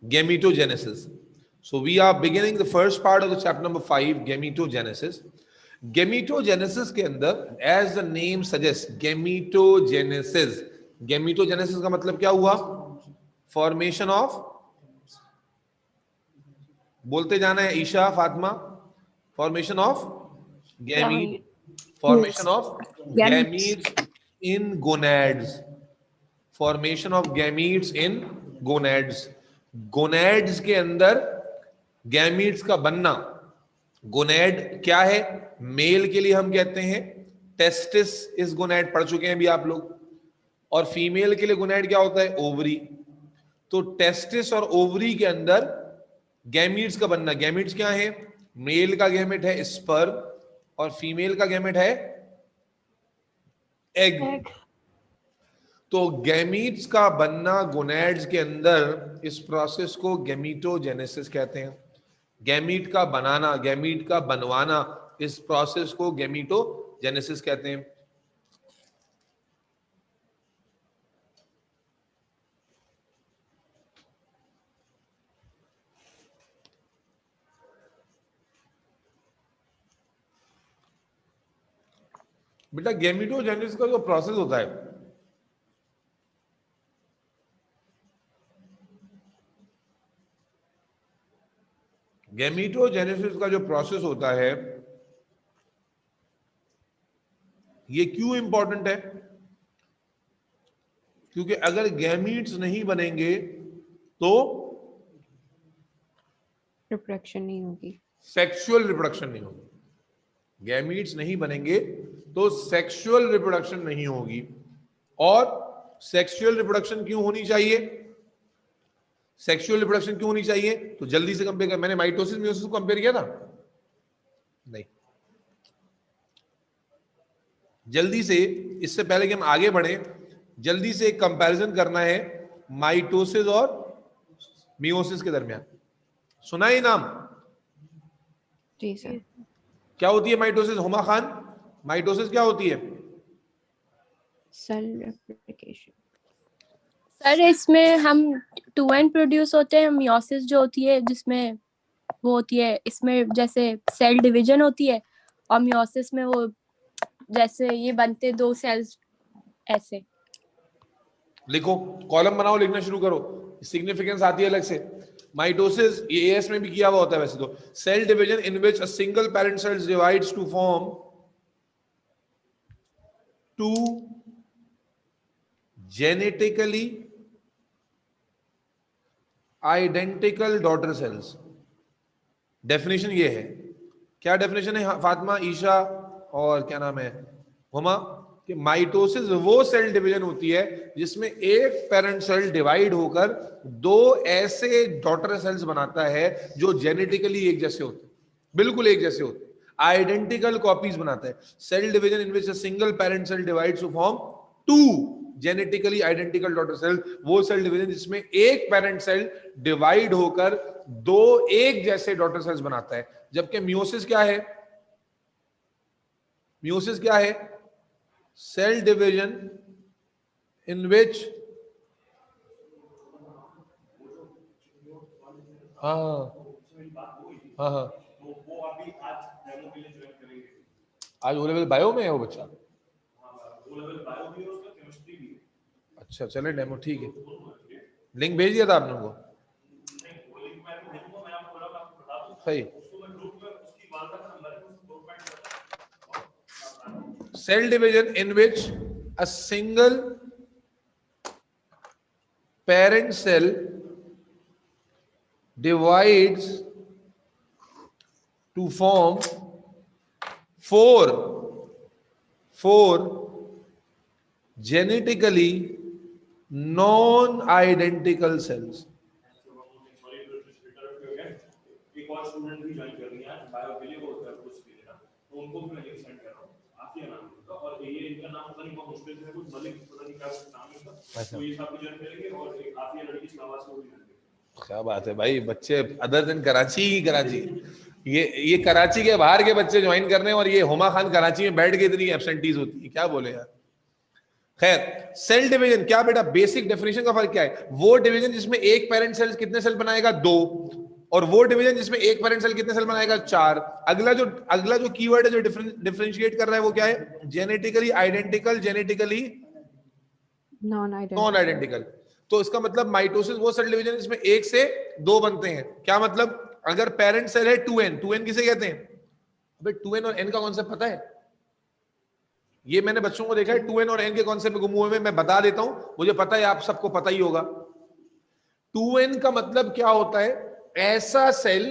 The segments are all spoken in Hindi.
Gametogenesis. So we are beginning the first part of the chapter number 5, gametogenesis. Gametogenesis के अंदर, as the name suggests, gametogenesis. Gametogenesis का मतलब क्या हुआ? Formation of, बोलते जाना है Isha, Fatima. Formation of gamete. Formation of gametes in gonads. Formation of gametes in gonads. Gonads के अंदर गैमीट्स का बनना. गोनेड क्या है? मेल के लिए हम कहते हैं टेस्टिस इस गोनेड, पढ़ चुके हैं भी आप लोग. और फीमेल के लिए गोनेड क्या होता है? ओवरी. तो टेस्टिस और ओवरी के अंदर गैमीट्स का बनना. गैमीट्स क्या है? मेल का गैमेट है स्पर्म और फीमेल का गैमेट है एग. तो गैमीट्स का बनना गोनेड्स के अंदर, इस प्रोसेस को गैमीटोजेनेसिस कहते हैं. गैमीट का बनाना, गैमीट का बनवाना, इस प्रोसेस को गैमीटोजेनेसिस कहते हैं. बेटा गैमीटोजेनेसिस का जो प्रोसेस होता है, गैमीटोजेनेसिस का जो प्रोसेस होता है, ये क्यों इंपॉर्टेंट है? क्योंकि अगर गैमीट्स नहीं बनेंगे तो रिप्रोडक्शन नहीं होगी, सेक्सुअल रिप्रोडक्शन नहीं होगी. गैमीट्स नहीं बनेंगे तो सेक्सुअल रिप्रोडक्शन नहीं होगी. और सेक्सुअल रिप्रोडक्शन क्यों होनी चाहिए? सेक्सुअल रिप्रोडक्शन क्यों होनी चाहिए? तो जल्दी से कंपेयर कर. मैंने माइटोसिस मियोसिस को कंपेयर किया था? नहीं. जल्दी से, इससे पहले कि हम आगे बढ़े, जल्दी से एक कंपैरिजन करना है माइटोसिस और मियोसिस के दरमियान. सुना ही नाम? जी सर. क्या होती है माइटोसिस? हुमा खान, माइटोसिस क्या होती है? Cell replication. सर इसमें हम 2n प्रोड्यूस होते हैं. मियोसिस जो होती है जिसमें वो होती है, इसमें जैसे सेल डिवीजन होती है, और मियोसिस में वो जैसे ये बनते 2 सेल्स ऐसे. लिखो, कॉलम बनाओ, लिखना शुरू करो, सिग्निफिकेंस आती है अलग से. माइटोसिस ये एएस में भी किया हुआ होता है वैसे तो. Cell division in which a single parent cell divides to form 2 genetically identical daughter cells. Definition ये है. क्या डेफिनेशन है फातिमा, ईशा और क्या नाम है हुमा? कि माइटोसिस वो सेल डिवीजन होती है जिसमें एक पेरेंट सेल डिवाइड होकर 2 ऐसे डॉटर सेल्स बनाता है जो जेनेटिकली एक जैसे होते हैं, बिल्कुल एक जैसे होते हैं, आइडेंटिकल कॉपीज बनाता है. Cell division in which a single parent cell divides to form 2 genetically identical daughter cell. वो सेल डिवीजन जिसमें एक पेरेंट सेल डिवाइड होकर 2 एक जैसे डॉटर सेल्स बनाता है. जबकि मियोसिस क्या है? मियोसिस क्या है? सेल डिवीजन इन विच, हाँ हाँ हाँ, आज ओ लेवल बायो में है वो बच्चा. अच्छा चले डेमो, ठीक है. लिंक भेज दिया था आपने को? सही. Cell division in which a single parent cell divides to form four genetically non-identical cells. एक और स्टूडेंट भी ज्वाइन कर रही है बायो के लिए, वो कुछ भी लेना, तो उनको भी मैं लिंक सेंड कर रहा हूं. आफिया नाम होगा और ये इनका नाम पता नहीं बहुत मुश्किल है, कुछ मलिक पता नहीं क्या नाम है इसका. तो ये सब भी ज्वाइन करेंगे और एक आफिया लड़की इस्लामाबाद से वो भी ज्वाइन करेंगे. क्या बात है भाई, बच्चे अदर दिन कराची ये कराची के बाहर के बच्चे ज्वाइन कर रहे हैं और ये हुमा खान कराची में बैठ के इतनी एब्सेंटीज होती है. क्या बोले यार. खैर, सेल डिवीजन क्या बेटा, बेसिक डेफिनेशन का फर्क क्या है? वो डिवीजन जिसमें एक पेरेंट सेल कितने सेल बनाएगा? 2, और वो डिवीजन जिसमें एक पेरेंट सेल कितने सेल बनाएगा? 4। अगला जो कीवर्ड है जो डिफरेंशिएट कर रहा है वो क्या है? Genetically identical, genetically non non identical. तो इसका मतलब माइटोसिस वो सेल डिवीजन जिसमें 1 से 2 बनते हैं। क्या मतलब? अगर पेरेंट सेल है 2n, 2n किसे कहते हैं? अबे 2n और n का कॉन्सेप्ट पता है? ये मैंने बच्चों को देखा है 2n और n के कॉन्सेप्ट में गुम हुए में, मैं बता देता हूं, मुझे पता है आप सबको पता ही होगा। 2n का मतलब क्या होता है? ऐसा सेल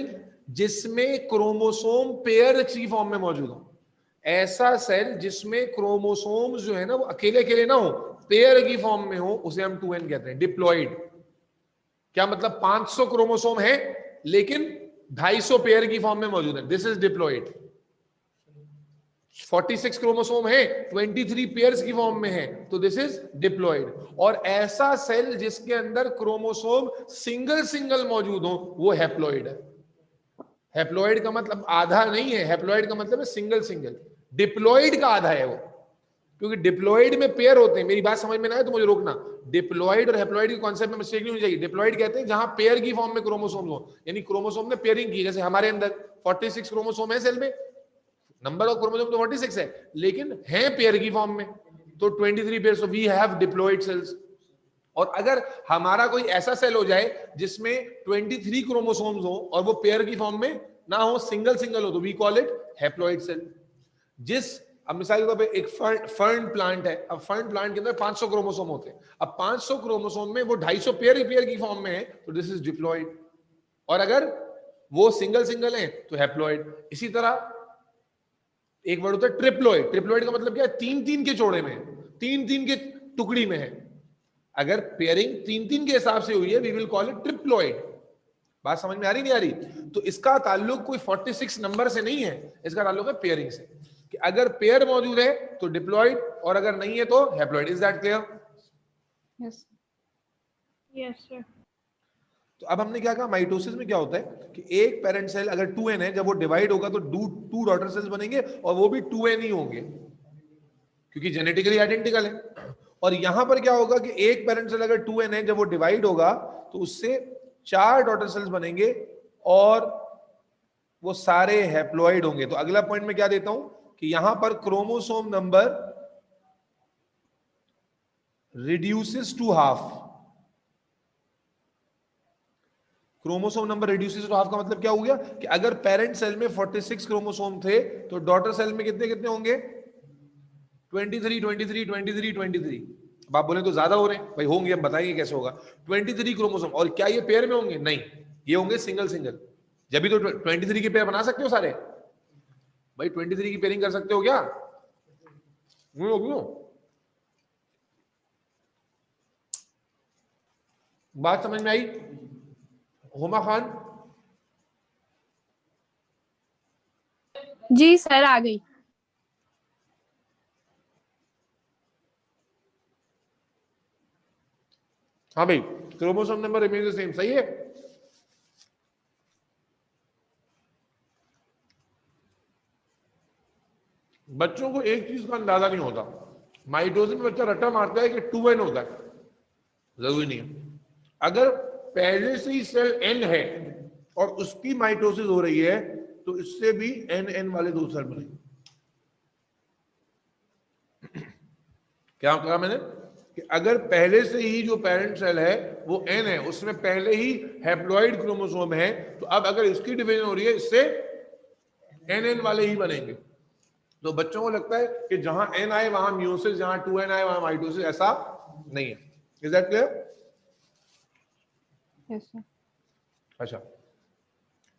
जिसमें क्रोमोसोम पेयर की फॉर्म में मौजूद हो। ऐसा सेल जिसमें क्रोमोसोम जो है ना वो अकेले अकेले ना हो, पेयर की फॉर्म में हो, उसे हम 2n कहते हैं। डिप्लॉइड क्या मतलब? 500 क्रोमोसोम है लेकिन 250 पेयर की फॉर्म में मौजूद है, दिस इज डिप्लॉइड। 46 क्रोमोसोम है, 23 पेयर्स की फॉर्म में है, तो दिस इज डिप्लॉइड। और ऐसा सेल जिसके अंदर क्रोमोसोम सिंगल सिंगल मौजूद हो, वो हैप्लॉइड है। हैप्लॉइड का मतलब आधा नहीं है, हैप्लॉइड का मतलब है सिंगल सिंगल। डिप्लॉइड का आधा है वो, क्योंकि डिप्लॉइड में पेयर होते हैं। मेरी बात समझ में ना आए तो मुझे रोकना। डिप्लॉइड और हैप्लॉइड के कॉन्सेप्ट में मिस्टेक नहीं होनी चाहिए। डिप्लॉइड कहते हैं जहां पेयर की फॉर्म में क्रोमोसोम हो, यानी क्रोमोसोम ने पेयरिंग की। जैसे हमारे अंदर 46 क्रोमोसोम है सेल में, नंबर ऑफ क्रोमोसोम तो 46 है, लेकिन है पेयर की फॉर्म में, तो 23 pair. So we have diploid cells. और अगर हमारा कोई ऐसा सेल हो जाए जिसमें 23 क्रोमोसोम्स हो और वो पेयर की फॉर्म में ना हो, सिंगल सिंगल हो, तो we call it haploid cell. अब मिसाल के तौर पे एक फर्न प्लांट है। अब फर्न प्लांट के अंदर 500 क्रोमोसोम होते हैं। अब 500 क्रोमोसोम में वो 250 पेयर की फॉर्म में है, तो दिस इज डिप्लॉइड। और अगर वो सिंगल सिंगल है तो हैप्लॉइड। इसी तरह एक वर्ड होता है ट्रिप्लॉइड। ट्रिप्लॉइड का मतलब क्या है? 3-3 के जोड़े में, 3-3 के टुकड़ी में है। अगर पेयरिंग 3-3 के हिसाब से हुई है, we will call it triploid. बात समझ में आ रही नहीं आ रही? तो इसका ताल्लुक कोई 46 नंबर से नहीं है, इसका ताल्लुक है पेयरिंग से। कि अगर पेयर मौजूद है तो डिप्लॉइड, और अगर नहीं है तो haploid. Is that clear? Yes yes sir. तो अब हमने क्या कहा, माइटोसिस में क्या होता है कि एक पेरेंट सेल अगर 2n है, जब वो डिवाइड होगा तो 2 डॉटर सेल्स बनेंगे, और वो भी 2n ही होंगे क्योंकि जेनेटिकली आइडेंटिकल है। और यहां पर क्या होगा कि एक पेरेंट सेल अगर 2n है, जब वो डिवाइड होगा तो उससे 4 डॉटर सेल्स बनेंगे और वो सारे हैप्लॉइड होंगे। तो अगला पॉइंट में क्या देता हूं कि यहां पर chromosome number reduces to half. Chromosome number reduces to half का मतलब क्या हो गया कि अगर पेरेंट सेल में 46 क्रोमोसोम थे तो डॉटर सेल में कितने कितने होंगे? 23, 23, 23, 23। अब आप बोले तो ज्यादा हो रहे हैं भाई, होंगे, हम बताएंगे कैसे होगा। 23 क्रोमोसोम, और क्या ये पेयर में होंगे? नहीं, ये होंगे सिंगल सिंगल। जब भी तो 23 की पेयर बना सकते हो सारे भाई। 23 की पेयरिंग कर सकते हो क्या? क्यों? बात समझ में आई? हुमा खान? जी सर, आ गई। हाँ भाई, chromosome number remains the same. सही है। बच्चों को एक चीज का अंदाजा नहीं होता, माइटोसिस में बच्चा रट्टा मारता है कि 2n होता है, जरूरी नहीं है। अगर पहले से ही सेल n है और उसकी माइटोसिस हो रही है तो इससे भी n वाले 2 सेल बनेंगे। क्या कहा मैंने कि अगर पहले से ही जो पेरेंट सेल है वो n है, उसमें पहले ही हैप्लॉइड क्रोमोसोम है, तो अब अगर इसकी डिवीजन हो रही है इससे n वाले ही बनेंगे। तो बच्चों को लगता है कि जहां n आए वहां म्यूसिस, जहां 2n आए वहां माइटोसिस, ऐसा नहीं है। Is that clear? Yes sir अच्छा,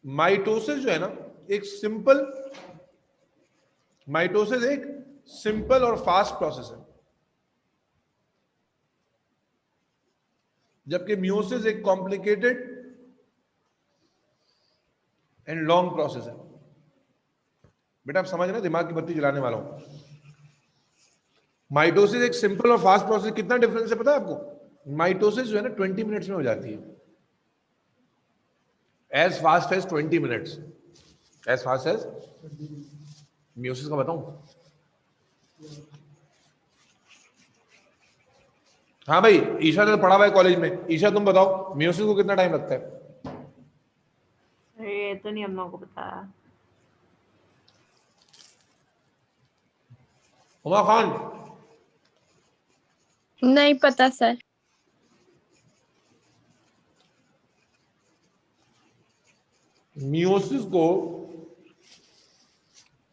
माइटोसिस जो है ना एक सिंपल और फास्ट प्रोसेस है, जबकि मियोसिस एक कॉम्प्लिकेटेड एंड लॉन्ग प्रोसेस है। बेटा आप समझ रहे हैं, दिमाग की बत्ती जलाने वाला हूं। माइटोसिस एक सिंपल और फास्ट प्रोसेस, कितना डिफरेंस है पता है आपको? माइटोसिस जो है ना 20 मिनट्स में हो जाती है, as fast as 20 minutes, as fast as. Meiosis का बताऊं? हाँ भाई, ईशा ने तो पढ़ा हुआ है कॉलेज में। ईशा तुम बताओ मियोसिस को कितना टाइम लगता है? अरे ये तो नहीं हम लोगों को पता। हुमा खान, नहीं पता सर। मियोसिस को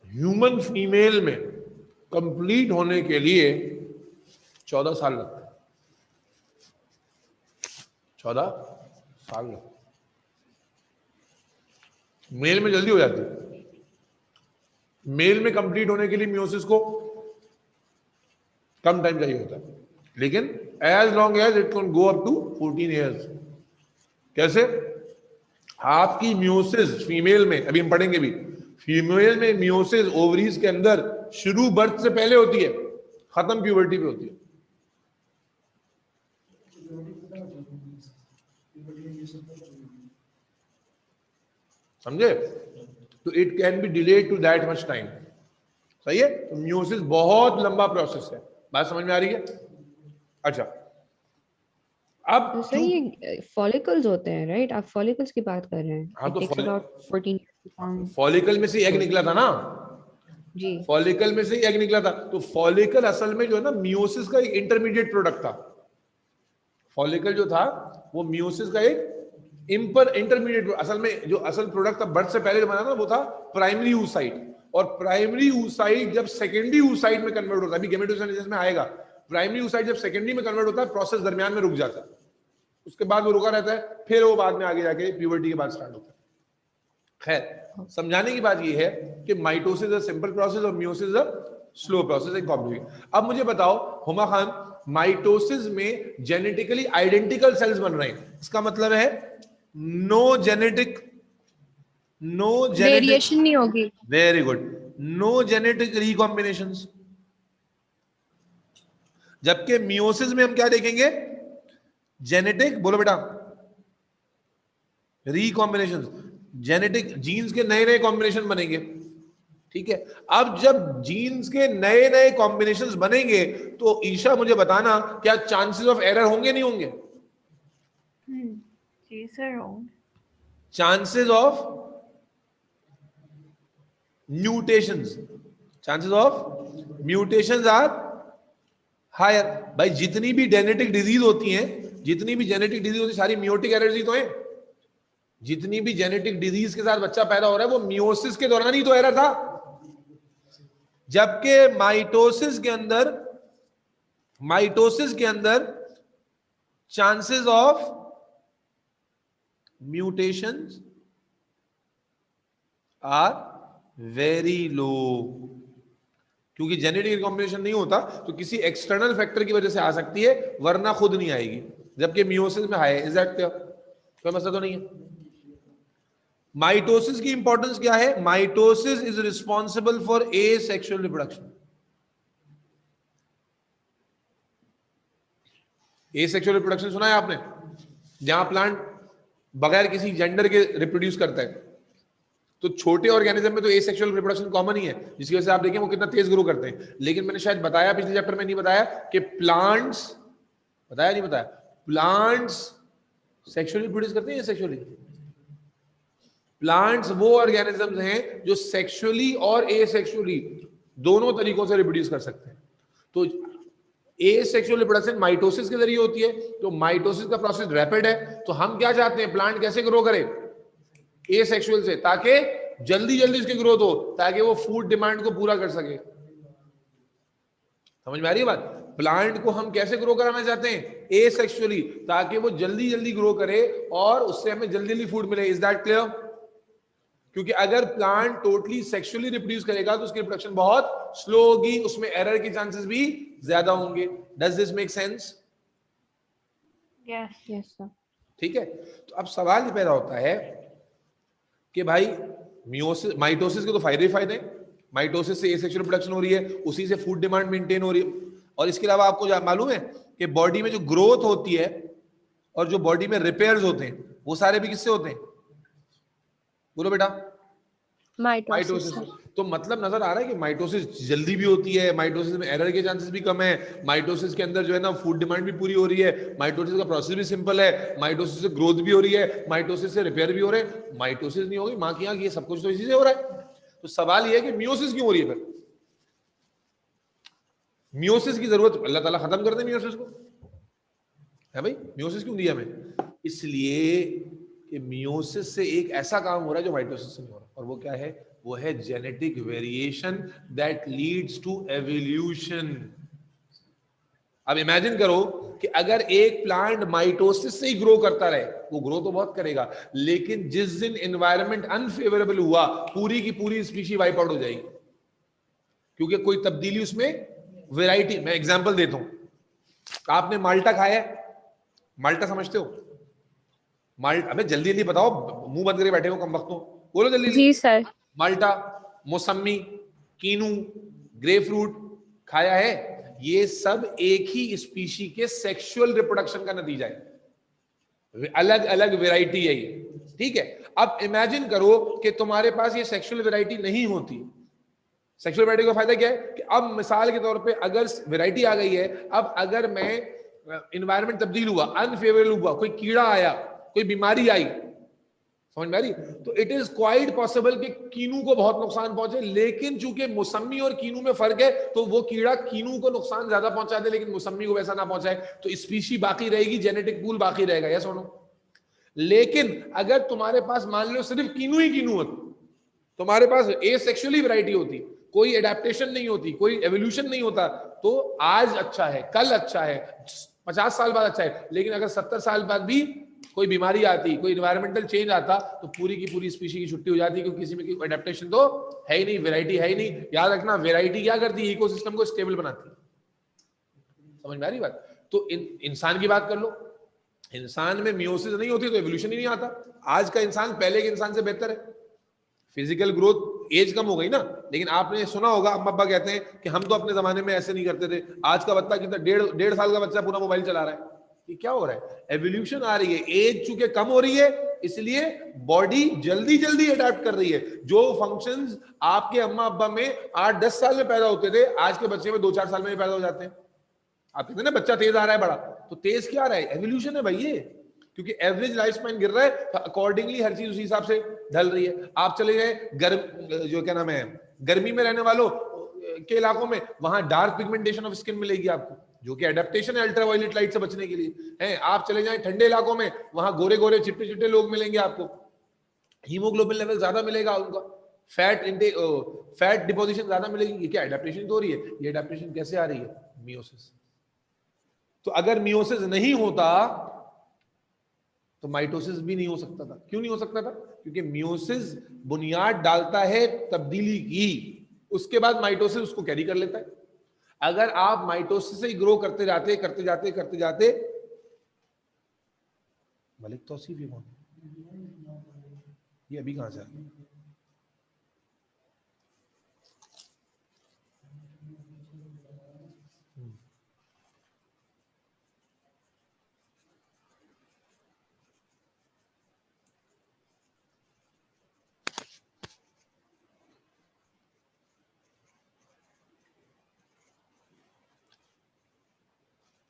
ह्यूमन फीमेल में कंप्लीट होने के लिए 14 साल लगते हैं। 14 साल लगते हैं। मेल में जल्दी हो जाती है। मेल में कंप्लीट होने के लिए मियोसिस को कम टाइम चाहिए होता है, लेकिन as long as it can go up to 14 years. कैसे? आपकी मियोसिस फीमेल में, अभी हम पढ़ेंगे भी, फीमेल में मियोसिस ओवरीज के अंदर शुरू बर्थ से पहले होती है, खत्म प्यूबर्टी पे होती है। समझे? तो it can be delayed to that much time. सही है? तो मियोसिस बहुत लंबा प्रोसेस है। बात समझ में आ रही है? अच्छा, अब तो सर ये फॉलिकल्स होते हैं राइट? आप फॉलिकल्स की बात कर रहे हैं। हाँ, तो It takes about 14 years to form. Follicle में से एग निकला था ना, जी फॉलिकल में से एग निकला था। तो फॉलिकल असल में जो है ना मियोसिस का एक इंटरमीडिएट प्रोडक्ट था। फॉलिकल जो था वो मियोसिस का एक इंटरमीडिएट, असल में जो असल प्रोडक्ट था बर्थ से पहले जो बना था वो था प्राइमरी oocyte। और प्राइमरी oocyte जब सेकेंडरी oocyte में कन्वर्ट होता है, अभी गेमेटोजेनेसिस में आएगा, प्राइमरी oocyte जब सेकेंडरी में कन्वर्ट होता है प्रोसेस दरमियान में रुक जाता है, उसके बाद वो रुका रहता है, फिर वो बाद में आगे जाके प्यूबर्टी के बाद स्टार्ट होता है। खैर, समझाने की बात ये है कि माइटोसिस अ सिंपल प्रोसेस और मियोसिस अ स्लो प्रोसेस, एक कॉम्प्लिकेटेड। अब मुझे बताओ हुमा खान, माइटोसिस में जेनेटिकली आइडेंटिकल सेल्स बन रहे हैं, इसका मतलब है नो जेनेटिक वेरिएशन नहीं होगी। Very good, no genetic recombinations. जबकि मियोसिस में हम क्या देखेंगे? जेनेटिक, बोलो बेटा, रिकॉम्बिनेशंस, जेनेटिक जीन्स के नए नए कॉम्बिनेशन बनेंगे। ठीक है, अब जब जीन्स के नए नए कॉम्बिनेशंस बनेंगे तो ईशा मुझे बताना, क्या चांसेस ऑफ एरर होंगे नहीं होंगे? जी सर होंगे। Chances of mutations, chances of mutations are higher. भाई जितनी भी जेनेटिक डिजीज होती हैं, जितनी भी जेनेटिक डिजीज होती है सारी मियोटिक एरर्स ही तो है। जितनी भी जेनेटिक डिजीज के साथ बच्चा पैदा हो रहा है वो मियोसिस के दौरान ही तो एरर था। जबकि माइटोसिस के अंदर chances of mutations are very low, क्योंकि जेनेटिक रिकॉम्बिनेशन नहीं होता तो किसी एक्सटर्नल फैक्टर की वजह से आ सकती है, वरना खुद नहीं आएगी। जबकि मियोसिस में है। Is that clear? कोई मसला तो नहीं है? माइटोसिस की इंपॉर्टेंस क्या है? Mitosis is responsible for asexual reproduction. Asexual reproduction सुना है आपने? जहां प्लांट बगैर किसी जेंडर के रिप्रोड्यूस करता है। तो छोटे ऑर्गेनिज्म में तो एसेक्सुअल रिप्रोडक्शन कॉमन ही है, जिसकी वजह से आप देखें वो कितना तेज ग्रो करते हैं। लेकिन मैंने शायद बताया पिछले चैप्टर में, नहीं बताया, कि प्लांट्स, बताया नहीं बताया, प्लांट्स सेक्सुअली प्रोड्यूस करते हैं एसेक्सुअली। प्लांट्स वो ऑर्गेनिजम्स हैं जो सेक्सुअली और एसेक्सुअली दोनों तरीकों से रिप्रोड्यूस कर सकते हैं। तो एसेक्सुअल रिप्रोडक्शन माइटोसिस के जरिए होती है। तो माइटोसिस का प्रोसेस रैपिड है। तो हम क्या चाहते हैं? प्लांट कैसे ग्रो करे? एसेक्सुअल से, ताकि जल्दी जल्दी उसकी ग्रोथ हो, ताकि वो फूड डिमांड को पूरा कर सके। समझ में आ रही है बात? प्लांट को हम कैसे ग्रो कराना चाहते हैं? एसेक्सुअली, ताकि वो जल्दी जल्दी ग्रो करे और उससे हमें जल्दी जल्दी फूड मिले। Is that clear? क्योंकि अगर प्लांट टोटली सेक्सुअली रिप्रोड्यूस करेगा तो उसकी रिप्रोडक्शन बहुत स्लो होगी, उसमें एरर के चांसेस भी ज्यादा होंगे। Does this make sense? Yes yes sir. ठीक है, तो अब सवाल ये पैदा होता है कि भाई मियोसिस, माइटोसिस के तो फायदे ही फायदे हैं। माइटोसिस से एसेक्सुअल प्रोडक्शन हो रही है, उसी से फूड डिमांड मेंटेन हो रही है। और इसके अलावा आपको मालूम है कि बॉडी में जो ग्रोथ होती है और जो बॉडी में रिपेयर्स होते हैं वो सारे भी किससे होते हैं? बोलो बेटा। माइटोसिस। माइटोसिस। तो मतलब नजर आ रहा है कि माइटोसिस जल्दी भी होती है, माइटोसिस में एरर के चांसेस भी कम है, माइटोसिस के अंदर जो है ना फूड डिमांड भी पूरी हो रही है, माइटोसिस का प्रोसेस भी सिंपल है, माइटोसिस से ग्रोथ भी हो रही है, माइटोसिस से रिपेयर भी हो रहे हैं, माइटोसिस नहीं होगी माँ की आंख, ये सब कुछ तो इसी से हो रहा है। तो सवाल ये है कि मियोसिस क्यों हो रही है? फिर मियोसिस की जरूरत अल्लाह ताला खत्म कर दे मियोसिस को, है भाई? मियोसिस क्यों दिया हमें? इसलिए कि मियोसिस से एक ऐसा काम हो रहा है जो माइटोसिस से नहीं हो रहा, और वो क्या है? वो है genetic variation that leads to evolution. अब इमेजिन करो कि अगर एक प्लांट माइटोसिस से ही ग्रो करता रहे, वो ग्रो तो बहुत करेगा, लेकिन जिस दिन एनवायरनमेंट अनफेवरेबल हुआ, पूरी की पूरी स्पीशी वाइप आउट हो जाएगी, क्योंकि कोई तब्दीली उसमें, वैरायटी। मैं एग्जांपल देता हूं, आपने माल्टा खाया है? माल्टा समझते हो? माल्टा, अबे जल्दी जल्दी बताओ, मुंह बंद करके बैठे हो कम वक्तों, बोलो जल्दी। जी सर। माल्टा, मौसमी, कीनू, ग्रेपफ्रूट खाया है? ये सब एक ही स्पीशी के सेक्सुअल रिप्रोडक्शन का नतीजा है, अलग अलग वैरायटी है ये, ठीक है? अब इमेजिन करो कि तुम्हारे पास ये सेक्सुअल वैरायटी नहीं होती। सेक्सुअल वैरायटी का फायदा क्या है कि अब मिसाल के तौर पे अगर वैरायटी आ गई है, अब अगर मैं एनवायरनमेंट तब्दील हुआ, अनफेवरेबल हुआ, कोई कीड़ा आया, कोई बीमारी आई, समझ में आ रही? तो इट इज क्वाइट पॉसिबल कि कीनू को बहुत नुकसान पहुंचे, लेकिन चूंकि मौसमी और कीनू में फर्क है, तो वो कीड़ा कीनू को नुकसान ज्यादा पहुंचा दे लेकिन मौसमी को वैसा ना पहुंचाए, तो स्पीशी बाकी रहेगी, जेनेटिक पूल बाकी रहेगा। यस और नो? लेकिन अगर तुम्हारे पास मान लो सिर्फ कीनू ही कीनू होती, तुम्हारे पास एसेक्सुअली वैरायटी होती, कोई एडेप्टेशन नहीं होती, कोई एवोल्यूशन नहीं होता, तो आज अच्छा है, कल अच्छा है, 50 साल बाद अच्छा है, लेकिन अगर 70 साल बाद भी कोई बीमारी आती, कोई एनवायरमेंटल चेंज आता, तो पूरी की पूरी स्पीशी की छुट्टी हो जाती, क्योंकि किसी में कोई एडेप्टेशन तो है ही नहीं, वैरायटी है ही नहीं। याद रखना, वैरायटी क्या करती है? इकोसिस्टम को स्टेबल बनाती है। समझ में आ रही बात? तो इंसान की बात कर लो, इंसान में मियोसिस नहीं होती तो एवोल्यूशन ही नहीं आता। आज का इंसान पहले के इंसान से बेहतर है, फिजिकल ग्रोथ, एज कम हो गई ना, लेकिन आपने सुना होगा अम्मा अब्बा कहते हैं कि हम तो अपने जमाने में ऐसे नहीं करते थे। आज का बच्चा कितना, डेढ़ साल का बच्चा पूरा मोबाइल चला रहा है। ये क्या हो रहा है? एवोल्यूशन आ रही है, एज चूंकि कम हो रही है, इसलिए बॉडी जल्दी जल्दी अडेप्ट कर रही है। जो फंक्शंस आपके अम्मा अब्बा में 8-10 साल में पैदा होते थे, आज के बच्चे में 2-4 साल में भी पैदा हो जाते हैं। आप कहते हैं ना बच्चा तेज आ रहा है बड़ा, तो तेज क्या आ रहा है? एवोल्यूशन है भाई ये, क्योंकि एवरेज लाइफ स्पैन गिर रहा है, तो अकॉर्डिंगली हर चीज उसी हिसाब से ढल रही है। आप चले गए जो क्या नाम है, गर्मी में रहने वालों के इलाकों में, वहां डार्क पिगमेंटेशन ऑफ स्किन मिलेगी आपको, जो कि एडेप्टेशन है अल्ट्रावायलेट लाइट से बचने के लिए है। आप चले जाएं ठंडे इलाकों में, वहां गोरे गोरे चिट्टे चिट्टे लोग मिलेंगे आपको, हीमोग्लोबिन लेवल ज्यादा मिलेगा उनका, फैट डिपोजिशन ज्यादा मिलेगी। ये क्या एडेप्टेशन तो हो रही है? ये एडेप्टेशन कैसे आ रही है? मियोसिस। तो अगर मियोसिस नहीं होता तो माइटोसिस भी नहीं हो सकता था। क्यों नहीं हो सकता था? क्योंकि मियोसिस बुनियाद डालता है तब्दीली की, उसके बाद माइटोसिस उसको कैरी कर लेता है। अगर आप माइटोसिस से ही ग्रो करते जाते, मलिक तौसीफ ये कौन? ये अभी कहां से आ गया?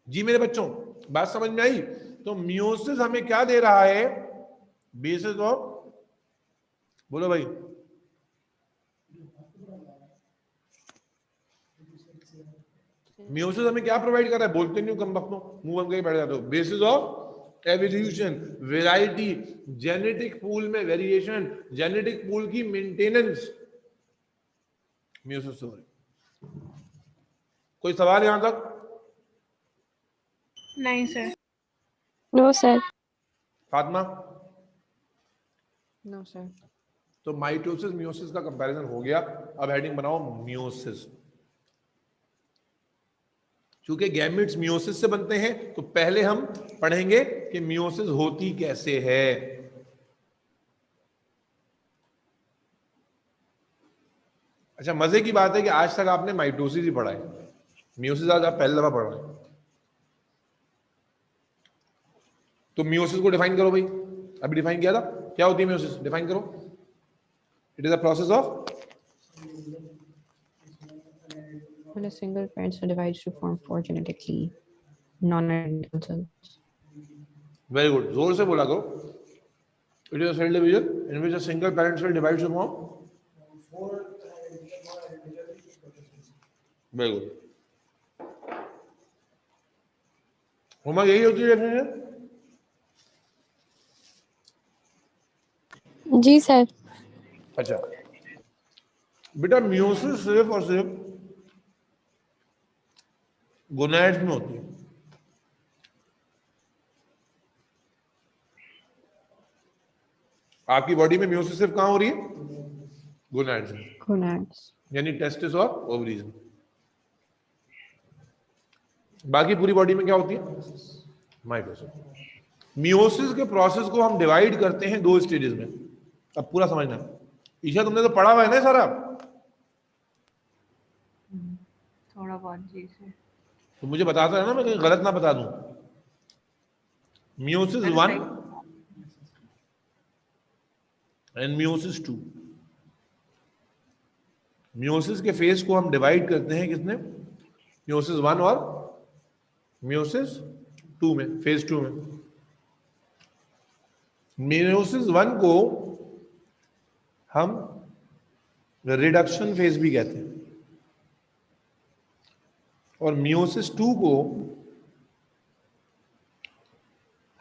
जी मेरे बच्चों, बात समझ में आई? तो मियोसिस हमें क्या दे रहा है? बेसिस ऑफ, बोलो भाई, मियोसिस हमें क्या प्रोवाइड कर रहा है? बोलते नहीं हो कम वक्तों, मुंह बंद करके बैठ जाते हो। Basis of evolution, variety, genetic pool में वेरिएशन, जेनेटिक पूल की मेंटेनेंस, मियोसिस हो रही। कोई सवाल यहां तक? नहीं sir. No sir. Fatima? No sir. तो माइटोसिस मियोसिस का कंपैरिजन हो गया। अब हेडिंग बनाओ मियोसिस। क्योंकि गैमेट्स मियोसिस से बनते हैं, तो पहले हम पढ़ेंगे कि मियोसिस होती कैसे है। अच्छा, मजे की बात है कि आज तक आपने माइटोसिस ही पढ़ा है, मियोसिस आज आप पहली दफा पढ़ रहे हैं। तो मियोसिस को डिफाइन करो भाई, अभी डिफाइन किया था। क्या होती है मियोसिस? डिफाइन करो। It is a process of When a single parent cell divides to form 4 genetically non-identical cells. Very good, जोर से बोला करो. It is a cell division in which a single parent cell divides to form. Very good. Huma यही होती है डेफिनेशन. जी सर. अच्छा बेटा, मियोसिस सिर्फ और सिर्फ गोनैड्स में होती है. आपकी बॉडी में मियोसिस सिर्फ कहां हो रही है? गोनैड्स में, Gonads. यानी टेस्टिस और ओवरीज में. बाकी पूरी बॉडी में क्या होती है? माइटोसिस. मियोसिस के प्रोसेस को हम डिवाइड करते हैं 2 स्टेजेस में. अब पूरा समझना. ईशा तुमने तो पढ़ा हुआ है ना सारा? थोड़ा बहुत जी सर. तो मुझे बताता है ना, मैं कहीं गलत ना बता दूं. Meiosis 1 and meiosis 2. मियोसिस के फेज को हम डिवाइड करते हैं किसने? मियोसिस 1 और मियोसिस 2 में, फेज 2 में. मियोसिस 1 को हम रिडक्शन फेज भी कहते हैं और मियोसिस 2 को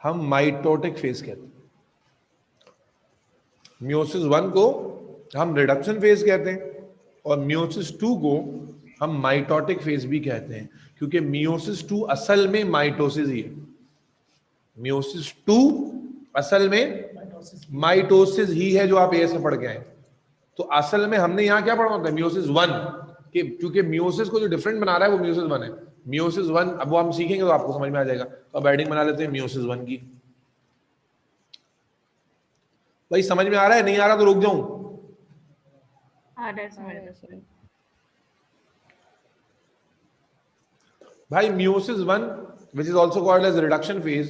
हम माइटोटिक फेज कहते हैं. मियोसिस 1 को हम रिडक्शन फेज कहते हैं और मियोसिस 2 को हम माइटोटिक फेज भी कहते हैं, क्योंकि मियोसिस 2 असल में माइटोसिस ही है. मियोसिस 2 असल में माइटोसिस ही है, जो आप ए से पढ़ के आए. तो असल में हमने यहाँ क्या पढ़ा होता है? मियोसिस 1 के, क्योंकि मियोसिस को जो डिफरेंट बना रहा है वो मियोसिस 1 है. मियोसिस 1 अब वो हम सीखेंगे तो आपको समझ में आ जाएगा. तो अब हेडिंग बना लेते हैं मियोसिस 1 की. भाई समझ में आ रहा है? नहीं आ रहा तो रुक जाऊं? आ रहा है समझ में सर. भाई meiosis 1, which is also called as reduction phase,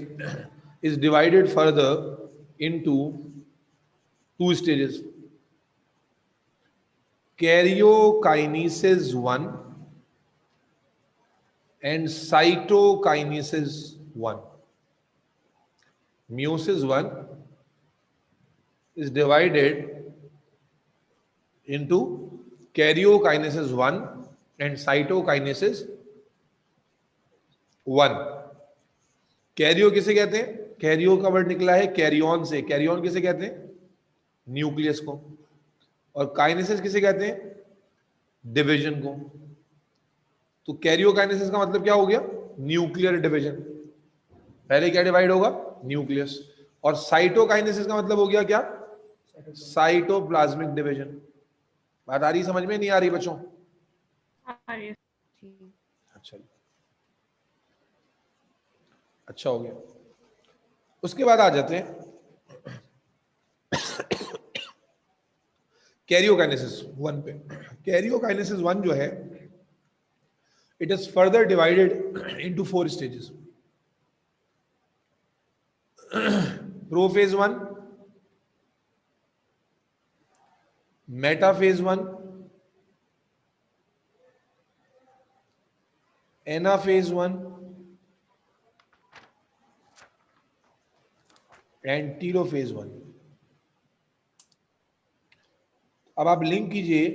is divided further into 2 stages. Karyokinesis 1 and cytokinesis 1. Meiosis 1 is divided into karyokinesis 1 and cytokinesis 1. Cairo किसे कहते हैं? कैरियो का वर्ड निकला है कैरियन से. कैरियन किसे कहते हैं? न्यूक्लियस को. और काइनेसिस किसे कहते हैं? डिवीजन को. तो कैरियोकाइनेसिस का मतलब क्या हो गया? Nuclear division. पहले क्या डिवाइड होगा? न्यूक्लियस. और साइटोकाइनेसिस का मतलब हो गया क्या? Cytoplasmic division. बात आ रही समझ में? नहीं आ रही बच्चों? आ रही है. अच्छा, अच्छा हो गया. उसके बाद आ जाते हैं कैरियोकाइनेसिस 1 पे. कैरियोकाइनेसिस 1 जो है, it is further divided into 4 stages. Prophase 1, metaphase 1, anaphase 1 and telophase 1. अब आप लिंक कीजिए.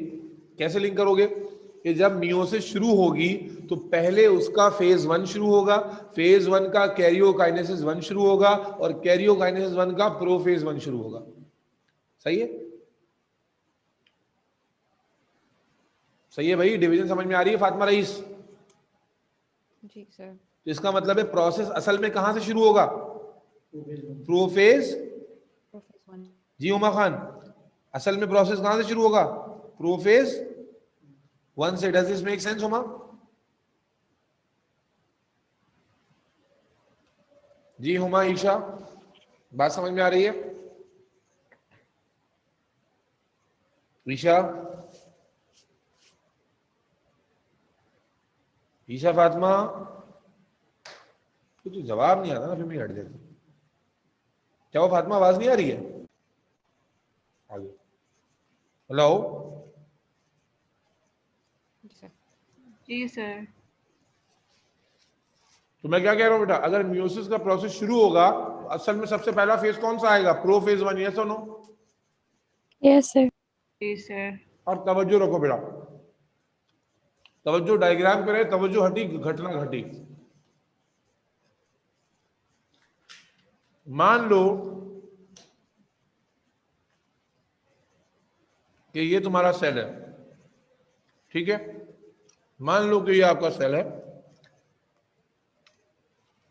कैसे लिंक करोगे? कि जब मियोसिस शुरू होगी तो पहले उसका फेज 1 शुरू होगा, फेज 1 का कैरियोकाइनेसिस 1 शुरू होगा और कैरियोकाइनेसिस 1 का प्रोफेज 1 शुरू होगा. सही है? सही है भाई? डिवीजन समझ में आ रही है फातिमा रईस? जी सर. तो इसका मतलब है प्रोसेस असल में कहां से शुरू होगा? प्रोफेज. जी उमा खान, असल में प्रोसेस कहां से शुरू होगा? प्रोफेज 1 से. Does this make sense Uma? जी हुमा, ईशा, बात समझ में आ रही है? ईशा, ईशा, फातिमा, कुछ जवाब नहीं आता ना, फिर मैं हट जाती. क्या वो फातिमा आवाज नहीं आ रही है? हेलो, जी सर। तो मैं क्या कह रहा हूँ बेटा, अगर मियोसिस का प्रोसेस शुरू होगा तो असल में सबसे पहला फेज कौन सा आएगा? प्रो फेज 1, यस और नो? Yes sir. जी सर। और तवज्जो रखो बेटा, तवज्जो डायग्राम पे रहे, तवज्जो हटी, घटना घटी। मान लो कि ये तुम्हारा सेल है, ठीक है? मान लो कि ये आपका सेल है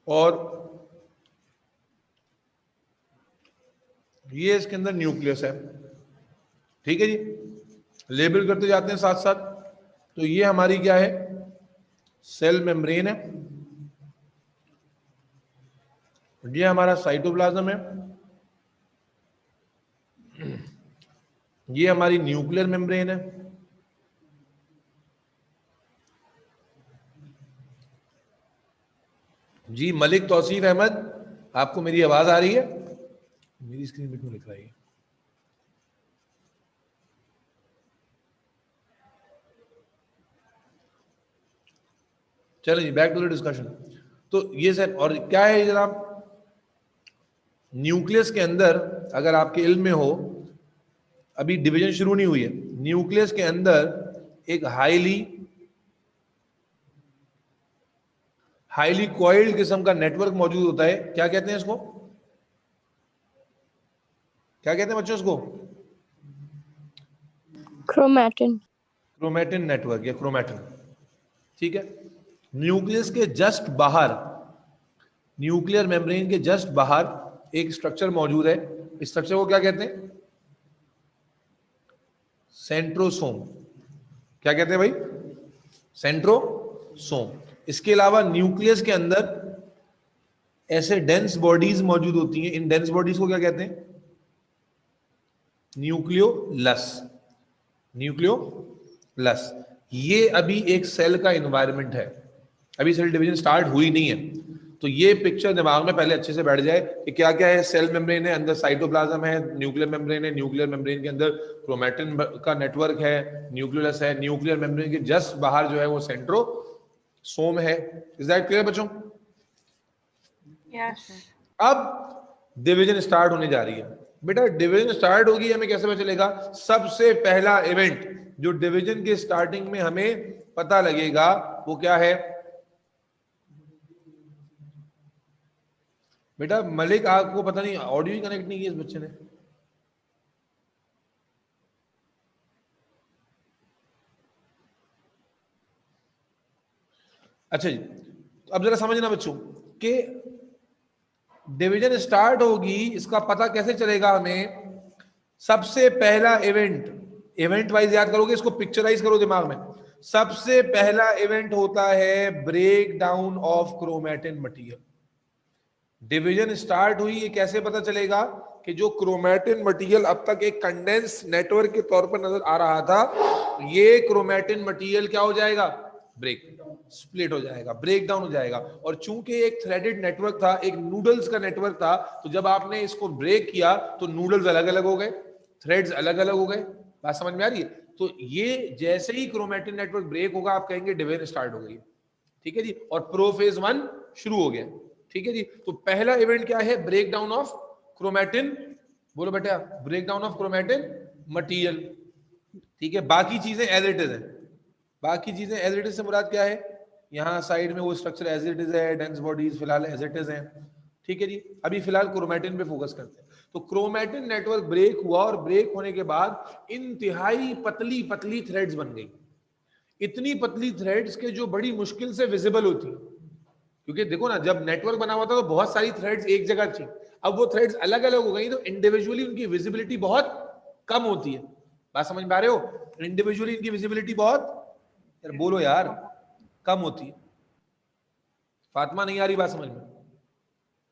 और ये इसके अंदर न्यूक्लियस है, ठीक है जी? लेबल करते जाते हैं साथ साथ। तो ये हमारी क्या है? सेल मेम्ब्रेन है, ये हमारा साइटोप्लाज्म है, ये हमारी न्यूक्लियर मेम्ब्रेन है, जी मलिक तौसीफ अहमद, आपको मेरी आवाज आ रही है? मेरी स्क्रीन पे क्यों लिख रहा है ये? चलो जी, बैक टू द डिस्कशन। तो ये सर, और क्या है जनाब, न्यूक्लियस के अंदर अगर आपके इल्म में हो, अभी डिवीजन शुरू नहीं हुई है, न्यूक्लियस के अंदर एक हाईली कॉइल्ड किस्म का नेटवर्क मौजूद होता है। क्या कहते हैं इसको? क्या कहते हैं बच्चों इसको? क्रोमैटिन। क्रोमैटिन नेटवर्क या क्रोमैटिन, ठीक है? न्यूक्लियस के जस्ट बाहर, न्यूक्लियर मेम्ब्रेन के जस्ट बाहर एक स्ट्रक्चर मौजूद है। इस स्ट्रक्चर को क्या कहते हैं? सेंट्रोसोम। क्या कहते हैं भाई? सेंट्रोसोम। इसके अलावा न्यूक्लियस के अंदर ऐसे डेंस बॉडीज मौजूद होती हैं। इन डेंस बॉडीज को क्या कहते हैं? न्यूक्लियोलस। न्यूक्लियोलस। ये अभी एक सेल का एनवायरनमेंट है, अभी सेल डिवीजन स्टार्ट हुई नहीं है। तो ये पिक्चर दिमाग में पहले अच्छे से बैठ जाए कि क्या क्या है। सेल मेम्ब्रेन है, अंदर साइटोप्लाज्म है, न्यूक्लियर मेम्ब्रेन है, न्यूक्लियर मेम्ब्रेन के अंदर क्रोमैटिन का नेटवर्क है, न्यूक्लियोलस है, न्यूक्लियर मेम्ब्रेन के जस्ट बाहर जो है वो सेंट्रोसोम है। इज दैट क्लियर बच्चों? यस। अब डिवीजन स्टार्ट होने जा रही है बेटा। डिवीजन स्टार्ट होगी, हमें कैसे पता चलेगा? सबसे पहला इवेंट जो डिवीजन के स्टार्टिंग में हमें पता लगेगा वो क्या है बेटा? मलिक, आपको पता नहीं, ऑडियो ही कनेक्ट नहीं की इस बच्चे ने। अच्छा जी, अब जरा समझना बच्चों कि डिवीजन स्टार्ट होगी, इसका पता कैसे चलेगा हमें? सबसे पहला इवेंट वाइज याद करोगे, इसको पिक्चराइज करो दिमाग में। सबसे पहला इवेंट होता है break down of chromatin material. Division start हुई, ये कैसे पता चलेगा? कि जो क्रोमैटिन मटेरियल अब तक एक कंडेंस नेटवर्क के तौर पर नजर आ रहा था, ये क्रोमैटिन मटेरियल क्या हो जाएगा? ब्रेक, स्प्लिट हो जाएगा, ब्रेक डाउन हो जाएगा। और चूंकि एक थ्रेडेड नेटवर्क था, एक नूडल्स का नेटवर्क था, तो जब आपने इसको ब्रेक किया तो नूडल्स अलग अलग हो गए, थ्रेड्स अलग अलग हो गए। बात समझ में आ रही है? तो ये जैसे ही क्रोमैटिन नेटवर्क ब्रेक होगा, आप कहेंगे डिवीजन स्टार्ट हो गई, ठीक है जी। और प्रोफेज 1 शुरू हो गया, ठीक है जी। तो पहला इवेंट क्या है? Break down of chromatin. बोलो बेटा, break down of chromatin material, ठीक है। बाकी चीजें एज इट इज है, बाकी चीजें एज इट इज से मुराद क्या है? यहाँ साइड में वो स्ट्रक्चर एज इट इज है, डेंस बॉडीज फिलहाल एज इट इज है, ठीक है जी। अभी फिलहाल क्रोमैटिन पे फोकस करते हैं। तो क्रोमैटिन नेटवर्क ब्रेक हुआ और ब्रेक होने के बाद इंतहाई पतली पतली थ्रेड्स बन गई, इतनी पतली थ्रेड्स के जो बड़ी मुश्किल से विजिबल होती है। क्योंकि देखो ना, जब नेटवर्क बना हुआ था तो बहुत सारी थ्रेड्स एक जगह थी, अब वो थ्रेड्स अलग अलग हो गई, तो इंडिविजुअली उनकी विजिबिलिटी बहुत कम होती है। बात समझ में आ रहे हो? इंडिविजुअली इनकी विजिबिलिटी बहुत, यार बोलो यार, कम होती है। फातिमा, नहीं आ रही बात समझ में?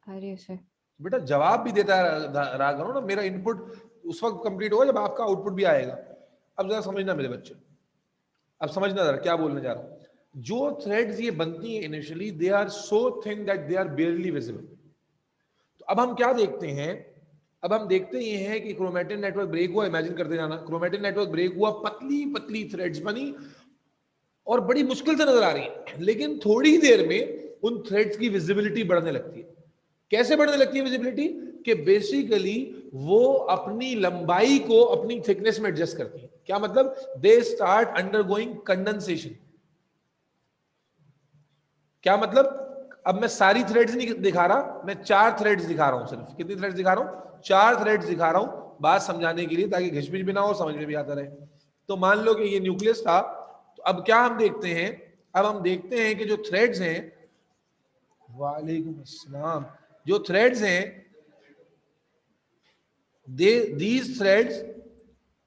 आ रही है सर। बेटा जवाब भी देता रहा करो ना, मेरा इनपुट उस वक्त कंप्लीट होगा जब आपका आउटपुट भी आएगा। अब जरा समझना मेरे बच्चे, अब समझना जरा क्या बोलने जा रहा हूं। जो थ्रेड्स ये बनती हैं initially, they are so thin that they are barely visible. तो अब हम क्या देखते हैं? अब हम देखते ये हैं कि क्रोमैटिन नेटवर्क ब्रेक हुआ, इमेजिन करते जाना, क्रोमैटिन नेटवर्क ब्रेक हुआ, पतली पतली थ्रेड्स बनी और बड़ी मुश्किल से नजर आ रही है, लेकिन थोड़ी देर में उन थ्रेड्स की विजिबिलिटी बढ़ने लगती है। कैसे बढ़ने लगती है विजिबिलिटी? कि बेसिकली वो अपनी लंबाई को अपनी थिकनेस में एडजस्ट करती है। क्या मतलब? They start undergoing condensation. क्या मतलब? अब मैं सारी थ्रेड्स नहीं दिखा रहा, मैं 4 थ्रेड्स दिखा रहा हूं। सिर्फ कितनी थ्रेड्स दिखा रहा हूं? 4 थ्रेड्स दिखा रहा हूं, बात समझाने के लिए, ताकि घिसपिच भी ना हो, समझ में भी आता रहे। तो मान लो कि ये न्यूक्लियस था, तो अब क्या हम देखते हैं? अब हम देखते हैं कि जो थ्रेड्स हैं, वालेकुम अस्सलाम, जो थ्रेड्स हैं, दीज थ्रेड्स,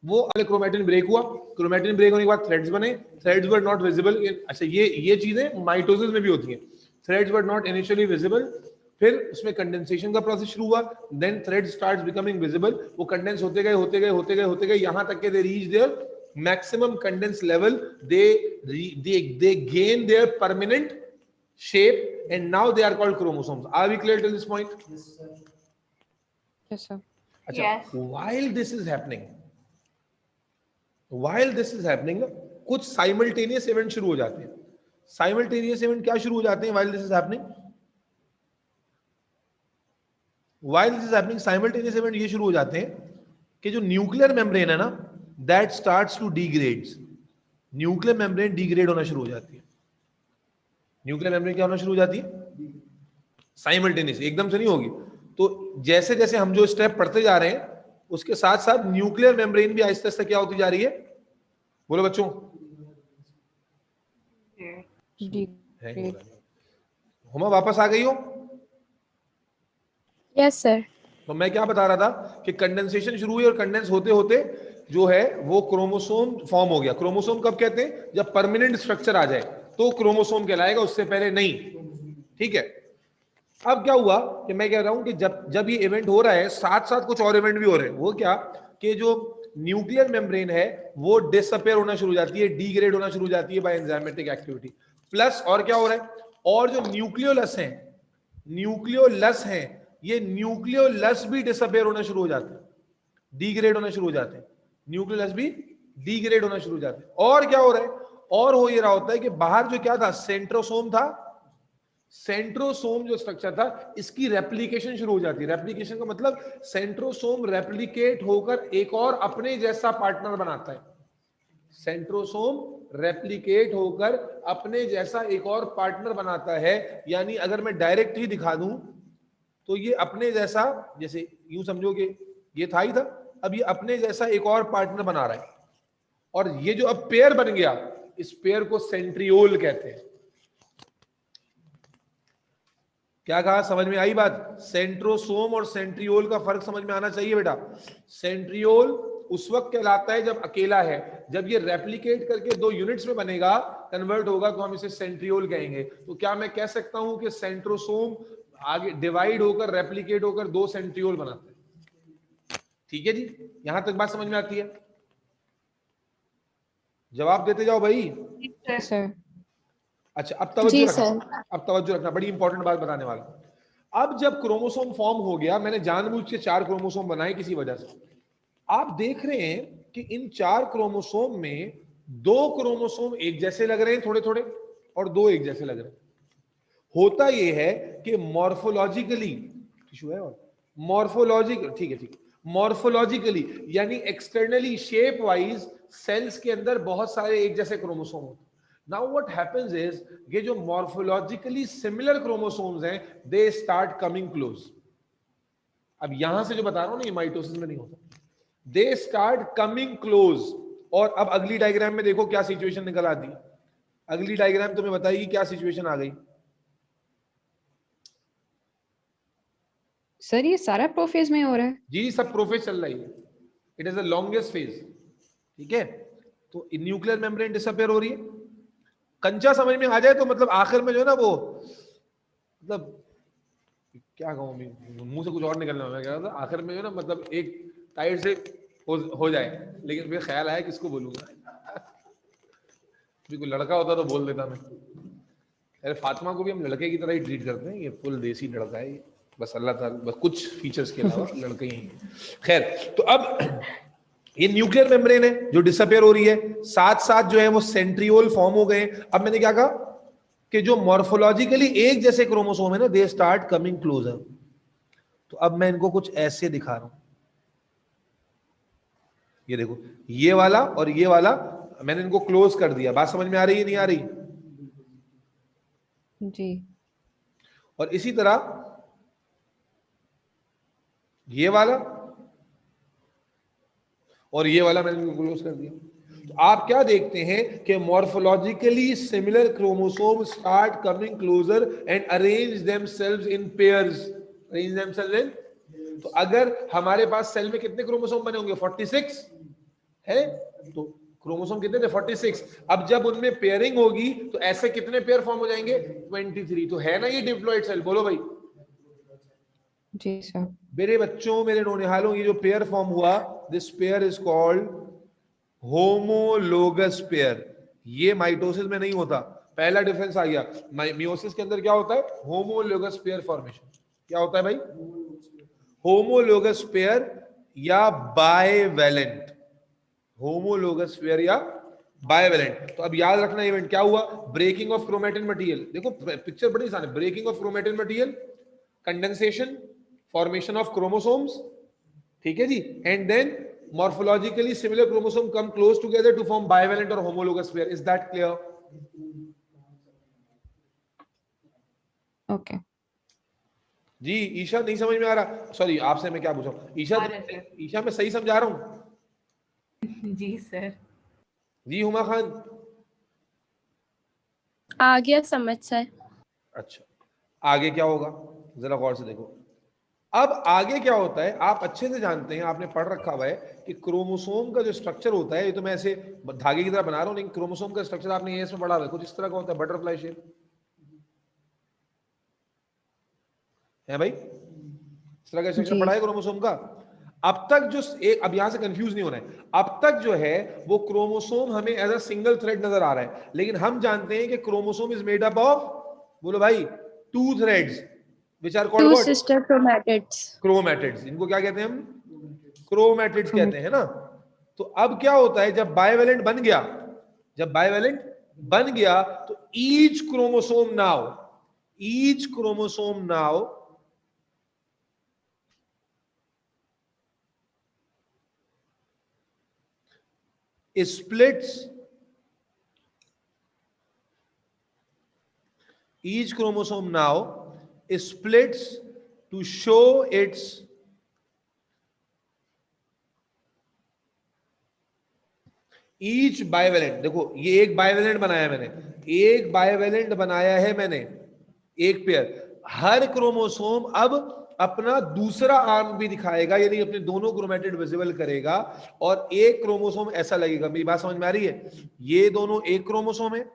वो क्रोमेटिन ब्रेक हुआ, क्रोमेटिन ब्रेक होने के बाद थ्रेड्स बने, थ्रेड्स वर नॉट विजिबल। अच्छा, ये चीजें माइटोसिस में भी होती हैं। Threads were not initially visible, फिर उसमें कंडेंसेशन का प्रोसेस शुरू हुआ, then thread starts becoming visible. वो कंडेंस होते गए यहां तक के they reach their maximum condense level, they gain their permanent shape, and now they are called chromosomes. Are we clear till this point? Yes, sir. अच्छा, Yes. while this is happening, कुछ साइमल्टेनियस इवेंट शुरू हो जाते हैं। साइमल्टेनियस इवेंट क्या शुरू हो जाते हैं while this is happening? While this is happening, simultaneous event ये शुरू हो जाते हैं कि जो न्यूक्लियर मेम्ब्रेन है ना, that starts to degrade. Nuclear membrane degrade होना शुरू हो जाती है। न्यूक्लियर मेम्ब्रेन क्या होना शुरू हो जाती है? साइमल्टेनियस, एकदम से नहीं होगी। तो जैसे जैसे हम जो स्टेप पढ़ते जा रहे हैं, उसके साथ साथ न्यूक्लियर मेम्ब्रेन भी आहिस्ते आहिस्ते क्या होती जा रही है? बोलो बच्चों। हुमा वापस आ गई हो? Yes sir. तो मैं क्या बता रहा था कि कंडेंसेशन शुरू हुई, और कंडेंस होते होते जो है वो क्रोमोसोम फॉर्म हो गया। क्रोमोसोम कब कहते हैं? जब परमानेंट स्ट्रक्चर आ जाए तो क्रोमोसोम कहलाएगा, उससे पहले नहीं। ठीक है। अब क्या हुआ कि मैं कह रहा हूं कि जब ये इवेंट हो रहा है, साथ साथ कुछ और इवेंट भी हो रहे हैं। वो क्या? कि जो न्यूक्लियर मेम्ब्रेन है वो डिसअपियर होना शुरू हो जाती है, डिग्रेड होना शुरू हो जाती है बाय एंजाइमेटिक एक्टिविटी। प्लस और क्या हो रहा है? और जो न्यूक्लियोलस हैं, ये न्यूक्लियोलस भी डिसअपियर होना शुरू हो जाते हैं, डिग्रेड होना शुरू हो जाते हैं। न्यूक्लियोलस भी डिग्रेड होना शुरू हो जाते हैं। और क्या हो रहा है? और हो ये रहा होता है कि बाहर जो क्या था, सेंट्रोसोम था। सेंट्रोसोम जो स्ट्रक्चर था, इसकी रेप्लिकेशन शुरू हो जाती है। रेप्लिकेशन का मतलब सेंट्रोसोम रेप्लिकेट होकर एक और अपने जैसा पार्टनर बनाता है। सेंट्रोसोम रेप्लिकेट होकर अपने जैसा एक और पार्टनर बनाता है। यानी अगर मैं डायरेक्ट ही दिखा दूं तो ये अपने जैसा, जैसे यूं समझो कि ये था ही था, अब ये अपने जैसा एक और पार्टनर बना रहा है। और ये जो अब पेयर बन गया, इस पेयर को सेंट्रियोल कहते हैं। क्या कहा? समझ में आई बात? सेंट्रोसोम और सेंट्रियोल का फर्क समझ में आना चाहिए बेटा। सेंट्रियोल उस वक्त कहलाता है जब अकेला है। जब ये रेप्लिकेट करके 2 यूनिट्स में बनेगा, कन्वर्ट होगा, तो हम इसे सेंट्रियोल कहेंगे। तो क्या मैं कह सकता हूं कि सेंट्रोसोम आगे डिवाइड होकर, रेप्लिकेट होकर 2 सेंट्रियोल बनाते हैं? ठीक है जी, यहां तक बात समझ में आती है? जवाब देते जाओ भाई। Yes, sir. अच्छा, अब तवज्जो रखना, अब तवज्जो रखना, बड़ी इंपॉर्टेंट बात बताने वाला हूं। अब जब क्रोमोसोम फॉर्म हो गया, मैंने जानबूझ के 4 क्रोमोसोम बनाए किसी वजह से। आप देख रहे हैं कि इन 4 क्रोमोसोम में 2 क्रोमोसोम एक जैसे लग रहे हैं थोड़े थोड़े, और 2 एक जैसे लग रहे हैं। होता यह है कि मॉर्फोलॉजिकली, टिश्यू है और मॉर्फोलॉजिक, ठीक है, मॉर्फोलॉजिकली यानी एक्सटर्नली शेप वाइज सेल्स के अंदर बहुत सारे एक जैसे क्रोमोसोम होते हैं। नाउ व्हाट हैपेंस इज, ये जो मॉर्फोलॉजिकली सिमिलर क्रोमोसोम्स हैं, दे स्टार्ट कमिंग क्लोज। अब यहां से जो बता रहा हूं ना, ये माइटोसिस में नहीं होता। They start coming close. और अब अगली डायग्राम में देखो क्या सिचुएशन निकल आती है। अगली डायग्राम तुम्हें बताएगी क्या सिचुएशन आ गई। सर ये सारा प्रोफेज में हो रहा है? जी, सब प्रोफेज चल रही है। It is the longest phase. ठीक है, तो न्यूक्लियर मेम्ब्रेन डिसअपियर हो रही है। कंचा समझ में आ जाए तो मतलब आखिर में जो है ना, वो मतलब क्या कहूं, मुंह से कुछ और निकलना, मैं कह रहा था आखिर में जो है ना, मतलब एक टाइट से हो जाए। लेकिन फिर ख्याल आया किसको बोलूंगा, कोई लड़का होता तो बोल देता मैं। अरे फातिमा को भी हम लड़के की तरह ही ट्रीट करते हैं, ये फुल देसी लड़का है ये, बस अल्लाह ताला, बस कुछ फीचर्स के अलावा लड़के ही हैं। खैर, तो अब ये न्यूक्लियर मेम्ब्रेन है जो डिसअपियर हो रही है, साथ साथ जो है वो सेंट्रियोल फॉर्म हो गए। अब मैंने क्या कहा कि जो मॉर्फोलॉजिकली एक जैसे क्रोमोसोम है ना, दे स्टार्ट कमिंग क्लोजर। तो अब मैं इनको कुछ ऐसे दिखा रहा हूं, ये देखो, ये वाला और ये वाला मैंने इनको क्लोज कर दिया। बात समझ में आ रही है नहीं आ रही? जी। और इसी तरह ये वाला और ये वाला मैंने इनको क्लोज कर दिया। तो आप क्या देखते हैं कि morphologically similar chromosome start coming closer and arrange themselves in pairs, arrange themselves इन। तो अगर हमारे पास सेल में कितने क्रोमोसोम बने होंगे? 46 है। तो क्रोमोसोम कितने थे? 46। अब जब उनमें पेयरिंग होगी तो ऐसे कितने पेयर फॉर्म हो जाएंगे? 23। तो है ना ये डिप्लॉइड सेल? बोलो भाई। जी सर। मेरे बच्चों, मेरे नौनिहालों, ये जो पेयर फॉर्म हुआ, this pair is called homologous pair. ये माइटोसिस में नहीं होता। पहला डिफरेंस आ गया। मियोसिस के अंदर क्या होता है? Homologous pair formation. क्या होता है भाई? होमोलोगस पेयर या बायवेलेंट। होमोलोगस पेयर या बायवेलेंट। तो अब याद रखना इवेंट क्या हुआ? Breaking of chromatin material. देखो पिक्चर बड़ी आसान है। Breaking of chromatin material, condensation, formation of chromosomes, ठीक है जी, and then morphologically similar chromosome come close together to form bivalent or homologous pair. Is that clear? Okay. जी ईशा, नहीं समझ में आ रहा? सॉरी, आपसे मैं क्या पूछा? ईशा, ईशा मैं सही समझा रहा हूँ? जी सर। जी हुमा खान, आ गया समझ सर। अच्छा, आगे क्या होगा जरा गौर से देखो। अब आगे क्या होता है आप अच्छे से जानते हैं, आपने पढ़ रखा हुआ है कि क्रोमोसोम का जो स्ट्रक्चर होता है, ये तो मैं ऐसे धागे की तरह बना रहा हूं, लेकिन क्रोमोसोम का स्ट्रक्चर आपने ये इसमें पढ़ा हुआ है, कुछ इस तरह का होता है, बटरफ्लाई शेप है भाई। इस तरह का स्ट्रक्चर पढ़ा है क्रोमोसोम का। अब तक जो एक, अब यहां से कंफ्यूज नहीं होना है, अब तक जो है वो क्रोमोसोम हमें एज अ सिंगल थ्रेड नजर आ रहा है, लेकिन हम जानते हैं कि chromosome is made up of, बोलो भाई, 2 threads which are called to what? Sister chromatids. Chromatids. इनको क्या कहते हैं हम? क्रोमैटिड्स कहते हैं ना। तो अब क्या होता है जब बायवेलेंट बन गया, जब बायवेलेंट बन गया तो each chromosome now splits, each chromosome now splits to show its each bivalent। देखो ये एक बायवेलेंट बनाया मैंने, एक बायवेलेंट बनाया है मैंने, एक पेयर। हर क्रोमोसोम अब अपना दूसरा आर्म भी दिखाएगा, यानी अपने दोनों क्रोमेटिड विजिबल करेगा, और एक क्रोमोसोम ऐसा लगेगा। मेरी बात समझ में आ रही है? ये दोनों एक क्रोमोसोम है,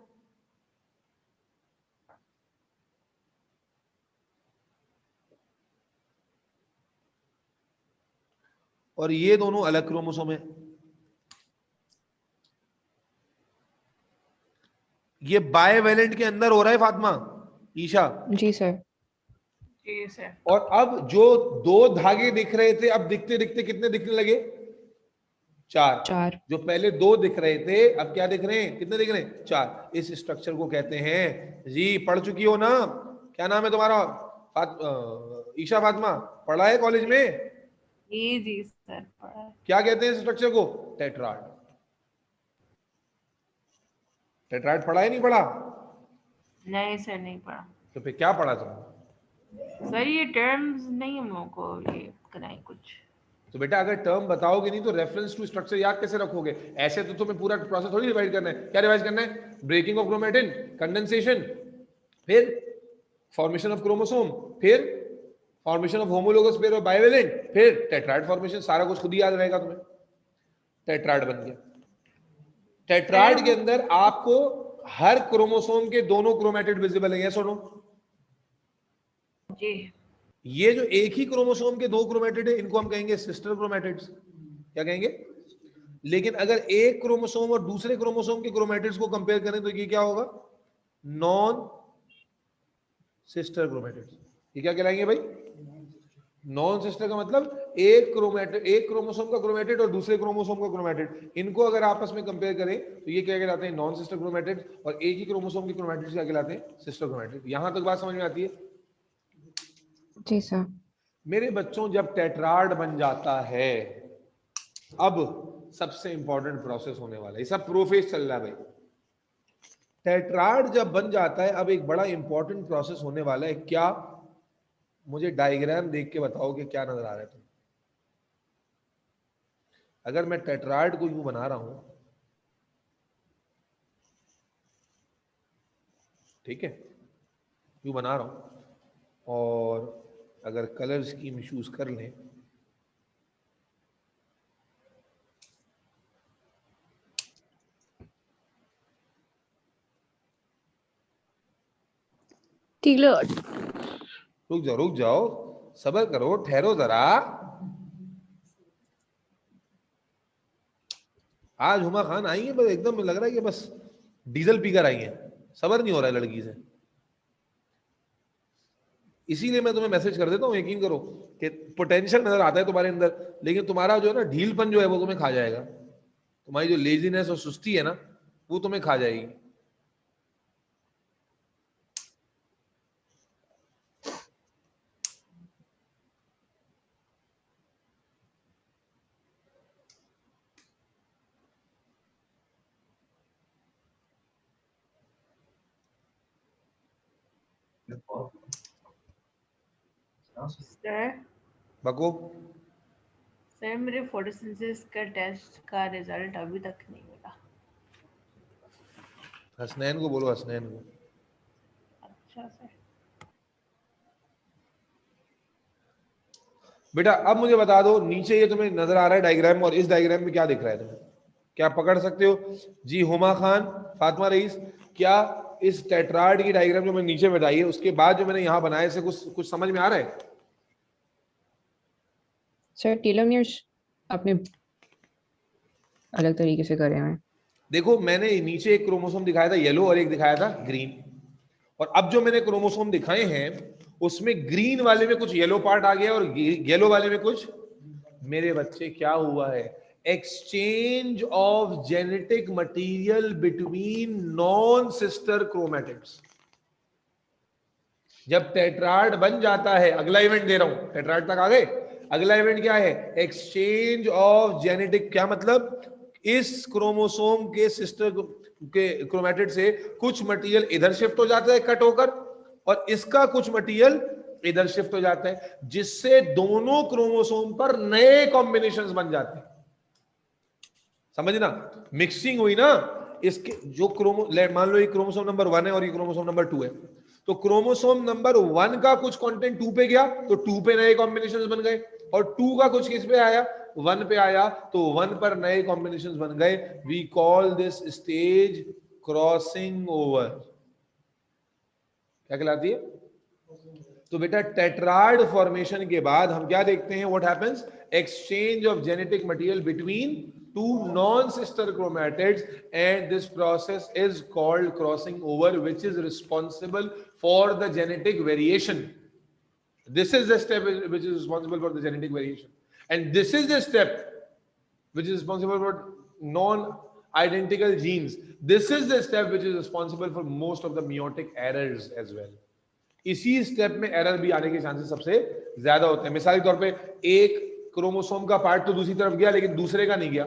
और ये दोनों अलग क्रोमोसोम है। ये बायवेलेंट के अंदर हो रहा है फातिमा, ईशा। जी सर। जी सर। और अब जो 2 धागे दिख रहे थे, अब दिखते दिखते कितने दिखने लगे? 4। जो पहले 2 दिख रहे थे, अब क्या दिख रहे हैं? कितने दिख रहे हैं? 4। इस स्ट्रक्चर को कहते हैं जी, पढ़ चुकी हो ना? क्या नाम है तुम्हारा? ईशा फातिमा, पढ़ा है कॉलेज में? जी सर पढ़ा। क्या कहते हैं इस स्ट्रक्चर को? टेट्राड। टेट्राड पढ़ा है नहीं पढ़ा? नहीं सर नहीं पढ़ा। तो फिर क्या पढ़ा तुम? सर ये टर्म्स नहीं हम लोगों को ये कराए कुछ। तो बेटा अगर टर्म बताओगे नहीं तो रेफरेंस टू स्ट्रक्चर याद कैसे रखोगे? ऐसे तो तुम्हें पूरा प्रोसेस थोड़ी रिवाइज करना है। क्या रिवाइज करना है? ब्रेकिंग ऑफ क्रोमेटिन, कंडेंसेशन, फिर फॉर्मेशन ऑफ क्रोमोसोम, फिर फॉर्मेशन ऑफ होमोलोगस पेयर और बायवेलेंट, फिर टेट्राइड फॉर्मेशन। सारा कुछ खुद ही याद रहेगा तुम्हें। टेट्राइड बन गया। टेट्राइड के अंदर आपको हर क्रोमोसोम के दोनों क्रोमेटिड विजिबल है, सुनो जी। ये जो एक ही क्रोमोसोम के 2 क्रोमेटिड है, इनको हम कहेंगे सिस्टर क्रोमेटिड्स। क्या कहेंगे? लेकिन अगर एक क्रोमोसोम और दूसरे क्रोमोसोम के क्रोमेटिड्स को कंपेयर करें तो ये क्या होगा? Non sister chromatids. ये क्या कहलाएंगे भाई? नॉन सिस्टर का मतलब एक क्रोमोसोम का क्रोमेटिड और दूसरे क्रोमोसोम का क्रोमेटिड, इनको अगर आपस में कंपेयर करें तो ये क्या कहलाते हैं, नॉन सिस्टर क्रोमेटिड, और एक ही क्रोमोसोम के क्रोमेटिड क्या कहलाते हैं, सिस्टर क्रोमेटिड। यहां तक बात समझ में आती है? जी सर। मेरे बच्चों, जब टेट्राड बन जाता है, अब सबसे इंपॉर्टेंट प्रोसेस होने वाला है, ये सब प्रोफेस चल रहा है भाई। टेट्राड जब बन जाता है, अब एक बड़ा इंपॉर्टेंट प्रोसेस होने वाला है। क्या? मुझे डायग्राम देख के बताओ कि क्या नजर आ रहा है तुम्हें। अगर मैं टेट्राड को यूं बना रहा हूं, ठीक है, यूं बना रहा हूं, और अगर कलर स्कीम चूज कर लें, रुक जाओ, सब्र करो, ठहरो जरा। आज हुमा खान आई है, बस एकदम लग रहा है कि बस डीजल पीकर आई है, सब्र नहीं हो रहा है लड़की से। इसीलिए मैं तुम्हें मैसेज कर देता हूँ, यकीन करो कि पोटेंशियल नजर आता है तुम्हारे अंदर, लेकिन तुम्हारा जो है ना ढीलपन जो है वो तुम्हें खा जाएगा। तुम्हारी जो लेजीनेस और सुस्ती है ना, वो तुम्हें खा जाएगी। सर बको, सर मेरे फोटोसिंथेसिस का टेस्ट का रिजल्ट अभी तक नहीं मिला। हसनैन को बोलो, हसनैन को। अच्छा सर। बेटा अब मुझे बता दो, नीचे ये तुम्हें नजर आ रहा है डायग्राम, और इस डायग्राम में क्या दिख रहा है तुम्हें? क्या पकड़ सकते हो? जी हुमा खान, फातिमा रईस, क्या इस टेट्राड की डायग्राम जो मैंने नीचे बताई है, उसके बाद जो मैंने यहां बनाया, से कुछ समझ में आ रहा है? सर टेलोमियर्स आपने अलग तरीके से करे हैं। देखो, मैंने नीचे एक क्रोमोसोम दिखाया था येलो और एक दिखाया था ग्रीन, और अब जो मैंने क्रोमोसोम दिखाए हैं उसमें ग्रीन वाले में कुछ येलो पार्ट आ गया और येलो वाले में कुछ। मेरे बच्चे क्या हुआ है? Exchange of genetic material between non sister chromatids. जब टेट्राड बन जाता है, अगला इवेंट दे रहा हूं, टेट्राड तक आ गए, अगला इवेंट क्या है? Exchange of genetic. क्या मतलब? इस क्रोमोसोम के सिस्टर के क्रोमैटिड से कुछ मटेरियल इधर शिफ्ट हो जाता है कट होकर, और इसका कुछ मटेरियल इधर शिफ्ट हो जाता है, जिससे दोनों क्रोमोसोम पर नए कॉम्बिनेशंस बन जाते हैं। समझना, मिक्सिंग हुई ना इसके, जो मान लो ये क्रोमोसोम नंबर 1 है और ये क्रोमोसोम नंबर 2 है, तो क्रोमोसोम नंबर 1 का कुछ कंटेंट 2 पे गया तो 2 पे नए कॉम्बिनेशंस बन गए, और 2 का कुछ किस पे आया? 1 पे आया, तो 1 पर नए कॉम्बिनेशंस बन गए। We call this stage crossing over. क्या कहलाती है? तो बेटा टेट्राड फॉर्मेशन के बाद हम क्या देखते हैं? What happens? Exchange of genetic material between two non-sister chromatids, and this process is called crossing over, which is responsible for the genetic variation. This is the step which is responsible for the genetic variation, and this is the step which is responsible for non-identical genes. This is the step which is responsible for most of the meiotic errors as well. इसी स्टेप में एरर भी आने के चांसेस सबसे ज्यादा होते हैं। मिसाल के तौर पे एक क्रोमोसोम का पार्ट तो दूसरी तरफ गया लेकिन दूसरे का नहीं गया,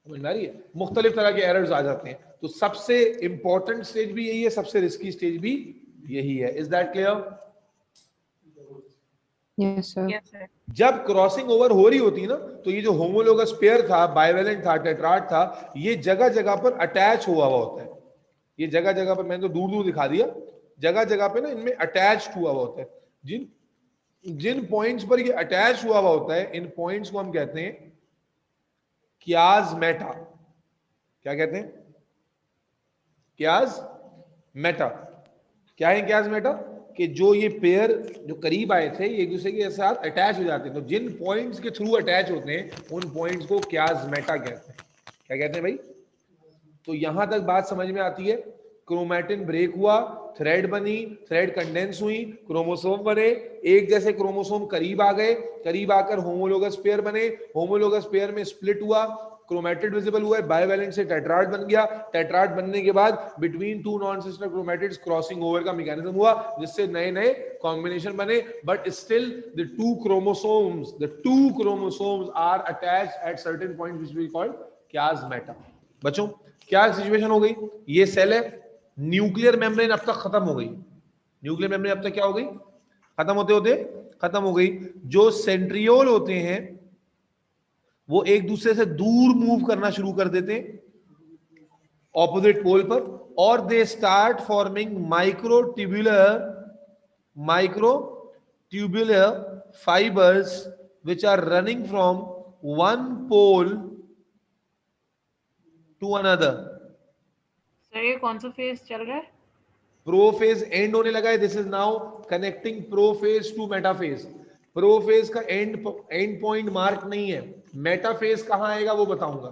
समझ में आ रही है? मुख्तलिफ तरह के एरर्स आ जाते हैं। तो सबसे इंपॉर्टेंट स्टेज भी यही है, सबसे रिस्की स्टेज भी यही है। Is that clear? Yes sir. Yes sir. जब क्रॉसिंग ओवर हो रही होती है ना, तो ये जो होमोलोगस पेयर था, बाइवेलेंट था, टेट्राड था, ये जगह जगह पर अटैच हुआ होता है। ये जगह जगह पर, मैंने तो दूर दूर दिखा दिया, जगह जगह पे ना इनमें अटैच्ड हुआ होता है। जिन पॉइंट्स पर ये अटैच हुआ होता है, इन पॉइंट्स को हम कहते हैं कियाज़मेटा। क्या कहते हैं? कियाज़मेटा। क्या है कियाज़मेटा? कि जो ये पेयर जो करीब आए थे, ये एक दूसरे के साथ अटैच हो जाते हैं, तो जिन पॉइंट्स के थ्रू अटैच होते हैं उन पॉइंट्स को कियाज़मेटा कहते हैं। क्या कहते हैं भाई? तो यहां तक बात समझ में आती है? क्रोमैटिन ब्रेक हुआ, थ्रेड बनी, थ्रेड कंडेंस हुई, क्रोमोसोम बने, एक जैसे क्रोमोसोम करीब आ गए, करीब आकर होमोलोगस पेयर बने, होमोलोगस पेयर में स्प्लिट हुआ, क्रोमैटिड विजिबल हुआ, बाइवेलेंट से टेट्राड बन गया, टेट्राड बनने के बाद between two non sister chromatids crossing over का मैकेनिज्म हुआ, जिससे नए नए कॉम्बिनेशन बने, but still the two chromosomes are attached at certain point which we call chiasmata। बच्चों क्या सिचुएशन हो गई, ये सेल है, न्यूक्लियर मेम्ब्रेन अब तक खत्म हो गई, न्यूक्लियर मेम्ब्रेन अब तक क्या हो गई, खत्म होते होते खत्म हो गई। जो सेंट्रियोल होते हैं वो एक दूसरे से दूर मूव करना शुरू कर देते ऑपोजिट पोल पर, और they start forming microtubular fibres which are running from one pole to another. Sir ये कौन सा फेज चल रहा है? प्रोफेज एंड होने लगा है, this is now connecting prophase to metaphase. Prophase का एंड पॉइंट मार्क नहीं है, मेटाफेज कहां आएगा वो बताऊंगा।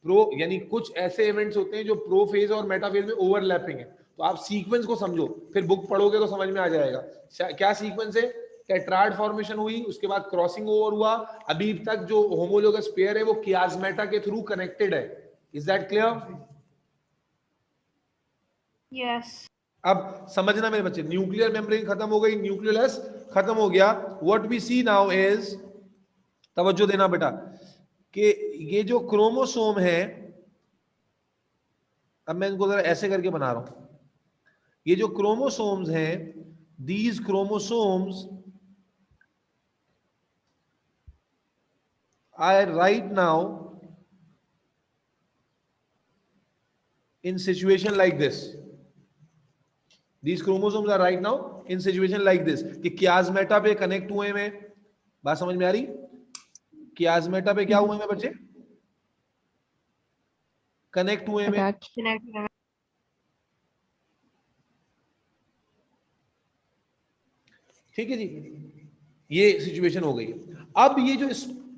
प्रो यानी कुछ ऐसे इवेंट्स होते हैं जो प्रोफेज और मेटाफेज में ओवरलैपिंग है, तो आप सीक्वेंस को समझो, फिर बुक पढ़ोगे तो समझ में आ जाएगा क्या सीक्वेंस है। टेट्राड फॉर्मेशन हुई, उसके बाद क्रॉसिंग ओवर हुआ, अभी तक जो होमोलोगस पेयर है वो कियास्मेटा के थ्रू कनेक्टेड है। Is that clear? यस। अब समझना मेरे बच्चे, न्यूक्लियर मेम्ब्रेन खत्म हो गई, न्यूक्लियस खत्म हो गया, what we see now is, तवज्जो देना बेटा, कि ये जो क्रोमोसोम है, अब मैं इनको जरा ऐसे करके बना रहा हूं, ये जो क्रोमोसोम्स हैं, these chromosomes are right now in situation like this. These chromosomes are right now in situation like this कि कियास्मेटा पे कनेक्ट हुए हैं, बात समझ में आ रही? कियास्मेटा पे क्या हुए हैं बच्चे? कनेक्ट हुए हैं। Attached. ठीक है जी, ये सिचुएशन हो गई। अब ये जो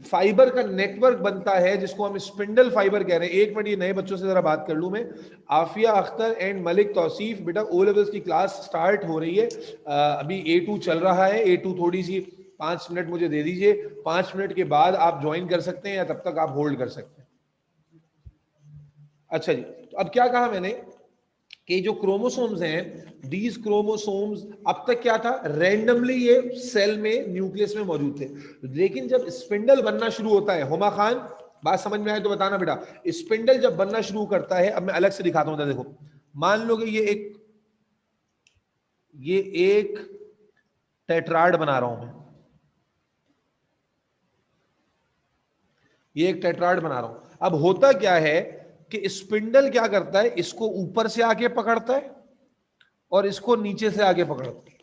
फाइबर का नेटवर्क बनता है जिसको हम स्पिंडल फाइबर कह रहे हैं, एक मिनट ये नए बच्चों से जरा बात कर लूं मैं। आफिया अख्तर एंड मलिक तौसीफ, बेटा ओ लेवल्स की क्लास स्टार्ट हो रही है, अभी A2 चल रहा है, A2 थोड़ी सी 5 मिनट मुझे दे दीजिए, 5 मिनट के बाद आप ज्वाइन कर सकते हैं या तब तक आप होल्ड कर सकते हैं। अच्छा जी, तो अब क्या कहा मैंने कि जो क्रोमोसोम्स हैं, दीज क्रोमोसोम्स अब तक क्या था, रैंडमली ये सेल में न्यूक्लियस में मौजूद थे, लेकिन जब स्पिंडल बनना शुरू होता है, हुमा खान बात समझ में आए तो बताना बेटा, स्पिंडल जब बनना शुरू करता है, अब मैं अलग से दिखाता हूं, देखो मान लो कि ये एक टेट्राड बना रहा हूं मैं, ये एक टेट्राड बना रहा हूं। अब होता क्या है कि स्पिंडल क्या करता है, इसको ऊपर से आके पकड़ता है और इसको नीचे से आगे पकड़ता है,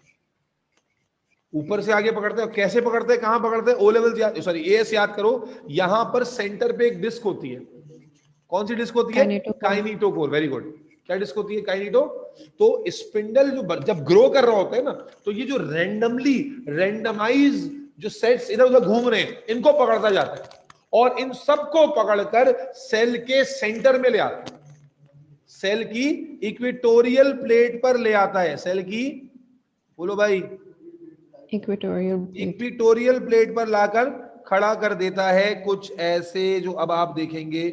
ऊपर से आगे पकड़ता है। कैसे पकड़ता है, कहां पकड़ता है, ओ लेवल सॉरी एएस याद करो, यहां पर सेंटर पे एक डिस्क होती है, कौन सी डिस्क होती है, काइनेटोकोर, वेरी गुड, क्या डिस्क होती है, काइनेटो। तो स्पिंडल जो जब ग्रो कर रहा होता है ना, तो ये जो रैंडमाइज जो सेट्स इधर उधर घूम रहे हैं, इनको पकड़ता जाता है और इन सबको पकड़कर सेल के सेंटर में ले आता है, सेल की इक्वेटोरियल प्लेट पर ले आता है, सेल की, बोलो भाई, इक्वेटोरियल प्लेट पर लाकर खड़ा कर देता है, कुछ ऐसे जो अब आप देखेंगे।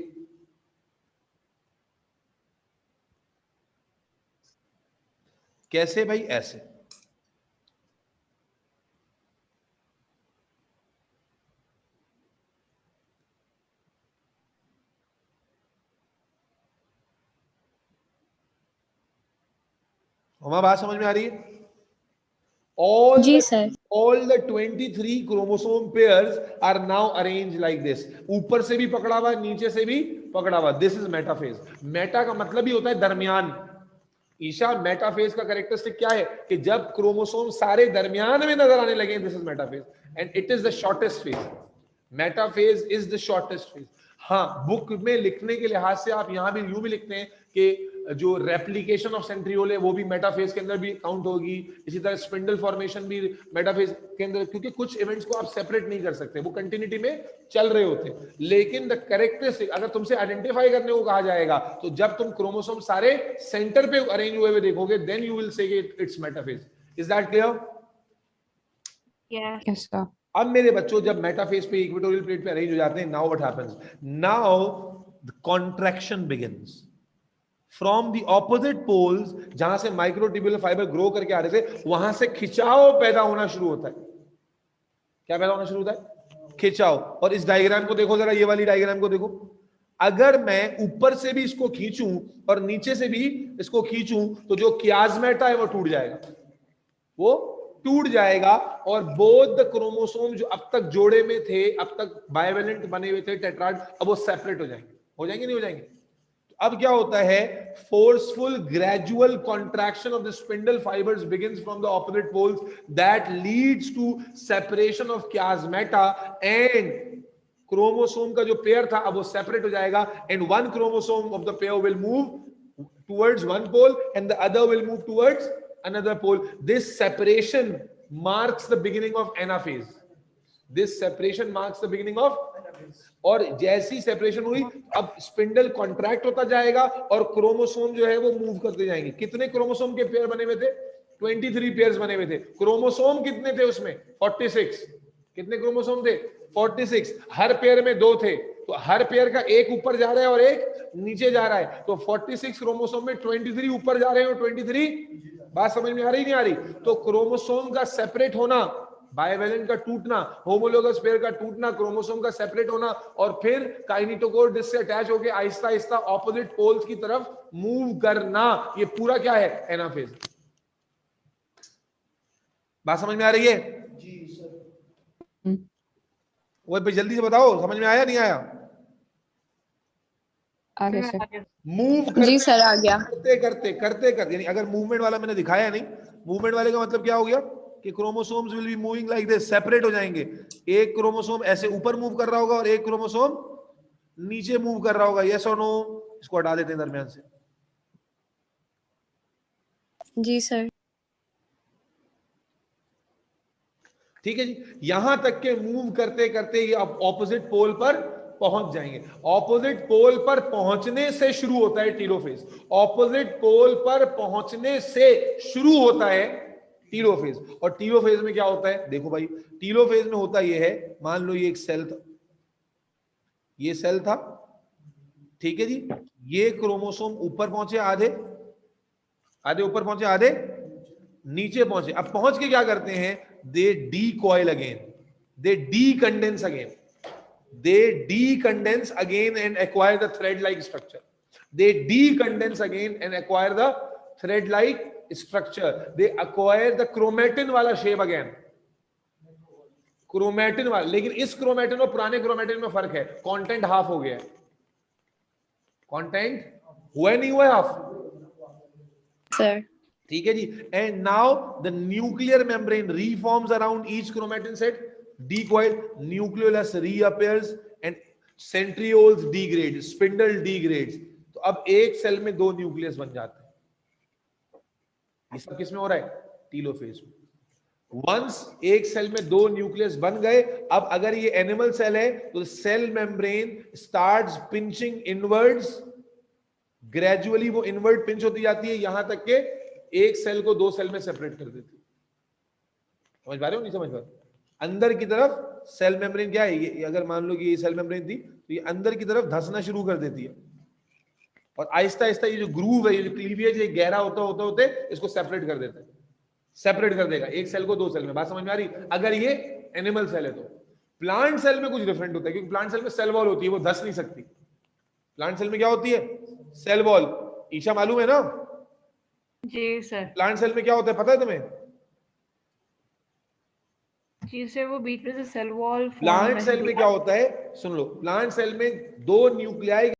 कैसे भाई, ऐसे। हमारी बात समझ में आ रही है? जी sir. All the 23 chromosome pairs are now arranged like this, ऊपर से भी पकड़ा हुआ, नीचे से भी पकड़ा हुआ। This is metaphase। मेटा का मतलब ही होता है दरमियान। ईशा, मेटाफेज का कैरेक्टरिस्टिक क्या है कि जब क्रोमोसोम सारे दरमियान में नजर आने लगे, this is metaphase and it is the shortest phase. Metaphase is the shortest phase. हाँ, बुक में लिखने के लिहाज से आप यहां भी यूं भी लिखते हैं कि जो रेप्लिकेशन ऑफ सेंट्रियोल है वो भी मेटाफेज के अंदर भी काउंट होगी। इसी तरह स्पिंडल फॉर्मेशन भी मेटाफेज के अंदर, क्योंकि कुछ इवेंट्स को आप सेपरेट नहीं कर सकते, वो कंटिन्यूटी में चल रहे होते हैं। लेकिन द कैरेक्टरिस्टिक अगर तुमसे आइडेंटिफाई करने को कहा जाएगा तो जब तुम क्रोमोसोम सारे सेंटर पे अरेंज हुए देखोगे, then you will say it's metaphase. Is that clear? Yes, sir. अब मेरे बच्चों जब मेटाफेज पे इक्वेटोरियल प्लेट पे अरेंज हो जाते हैं, now what happens? Now the contraction begins from the opposite poles. जहां से माइक्रोट्यूब्यूलर फाइबर ग्रो करके आ रहे थे, वहां से खिंचाव पैदा होना शुरू होता है। क्या पैदा होना शुरू होता है? खिंचाव। और इस डायग्राम को देखो जरा, ये वाली डायग्राम को देखो। अगर मैं ऊपर से भी इसको खींचूं और नीचे से भी इसको खींचूं तो जो कियास्मेटा है वो टूट जाएगा, वो टूट जाएगा। और बोथ द क्रोमोसोम जो अब तक जोड़े में थे, अब तक बाइवेलेंट बने हुए थे टेट्राड, अब वो सेपरेट हो जाएंगे। हो जाएंगे नहीं हो जाएंगे? तो अब क्या होता है? Forceful gradual contraction of the spindle fibres begins from the opposite poles that leads to separation of chiasmata and chromosome का जो पेयर था अब वो सेपरेट हो जाएगा। And one chromosome of the pair will move towards one pole and the other will move towards another pole. This separation marks the beginning of anaphase. This separation marks the beginning of anaphase. और जैसी सेपरेशन हुई अब स्पिंडल कॉन्ट्रैक्ट होता जाएगा और क्रोमोसोम जो है वो मूव करते जाएंगे। कितने क्रोमोसोम के पेयर बने हुए थे? 23 पेयर्स बने हुए थे। क्रोमोसोम कितने थे उसमें? 46। कितने क्रोमोसोम थे? 46। हर पेयर में 2 थे, तो हर पेयर का एक ऊपर जा रहा है और एक नीचे जा रहा है। तो 46 क्रोमोसोम में 23 ऊपर जा रहे हैं और 23। बात समझ में आ रही नहीं आ रही? तो क्रोमोसोम का सेपरेट होना, बाइवेलेंट का टूटना, होमोलोगस पेयर का टूटना, क्रोमोसोम का सेपरेट होना और फिर काइनेटोकोर डिस्क से अटैच होकर आहिस्ता आहिस्ता ऑपोजिट पोल्स की तरफ मूव करना, ये पूरा क्या है? एनाफेज। बात समझ में आ रही है? जी सर। वो भाई जल्दी से बताओ, समझ में आया नहीं आया? आगे सर। मूव जी सर, आ गया। करते यानी अगर मूवमेंट वाला मैंने दिखाया नहीं, मूवमेंट वाले का मतलब क्या हो गया कि chromosomes will be moving like this, separate हो जाएंगे। एक क्रोमोसोम ऐसे ऊपर मूव कर रहा होगा और एक क्रोमोसोम नीचे मूव कर रहा होगा। यस और नो? इसको हटा देते हैं दरमियान से। जी सर। ठीक है जी। यहां तक के मूव करते करते ये अब ऑपोजिट पोल पर पहुंच जाएंगे। ऑपोजिट पोल पर पहुंचने से शुरू होता है टीलोफेज। ऑपोजिट पोल पर पहुंचने से शुरू होता है टीलोफेज। और टीलोफेज में क्या होता है? देखो भाई, टीलोफेज में होता यह है, मान लो ये एक सेल था, ये सेल था, ठीक है जी। ये क्रोमोसोम ऊपर पहुंचे आधे, आधे ऊपर पहुंचे, आधे नीचे पहुंचे। अब पहुंच के क्या करते हैं? They decoil again, they decondense again, they decondense again and acquire the thread like structure. They decondense again and acquire the thread like structure. They acquire the chromatin वाला shape again, क्रोमैटिन वाला। लेकिन इस क्रोमैटिन और पुराने क्रोमैटिन में फर्क है, कंटेंट हाफ हो गया है। कंटेंट हुआ नहीं हुआ हाफ? सर। ठीक है जी। And now the nuclear membrane reforms around each chromatin set, decoil, nucleolus reappears and centrioles degrade, spindle degrades। तो अब एक सेल में 2 न्यूक्लियस बन जाते हैं। ये सब किस में हो रहा है? टीलोफेज में। वंस एक सेल में 2 न्यूक्लियस बन गए, अब अगर ये एनिमल सेल है तो cell membrane starts pinching inwards, gradually वो इनवर्ड पिंच होती जाती है, यहां तक के एक सेल को 2 सेल में सेपरेट कर देती है। समझ पा रहे हो नहीं समझ पा रहे? अंदर की तरफ सेल मेम्ब्रेन क्या है, ये अगर मान लो कि ये सेल मेम्ब्रेन थी तो ये अंदर की तरफ धंसना शुरू कर देती है और आहिस्ता आहिस्ता ये जो ग्रूव है, ये जो क्लीवियज है, गहरा होता होता होते इसको सेपरेट कर देता है, सेपरेट कर देगा एक सेल को 2 सेल में। बात समझ में आ रही? अगर ये एनिमल सेल है तो। प्लांट सेल में कुछ डिफरेंट होता है, क्योंकि प्लांट सेल में सेल वॉल होती है, वो धंस नहीं सकती। प्लांट सेल में क्या होती है? Cell wall. ईशा मालूम है ना? जी सर। प्लांट सेल में क्या होता है पता है तुम्हें? जी सर, वो बीच में से सेल वॉल। प्लांट सेल में क्या होता है? सुन लो, प्लांट सेल में 2 न्यूक्लियाई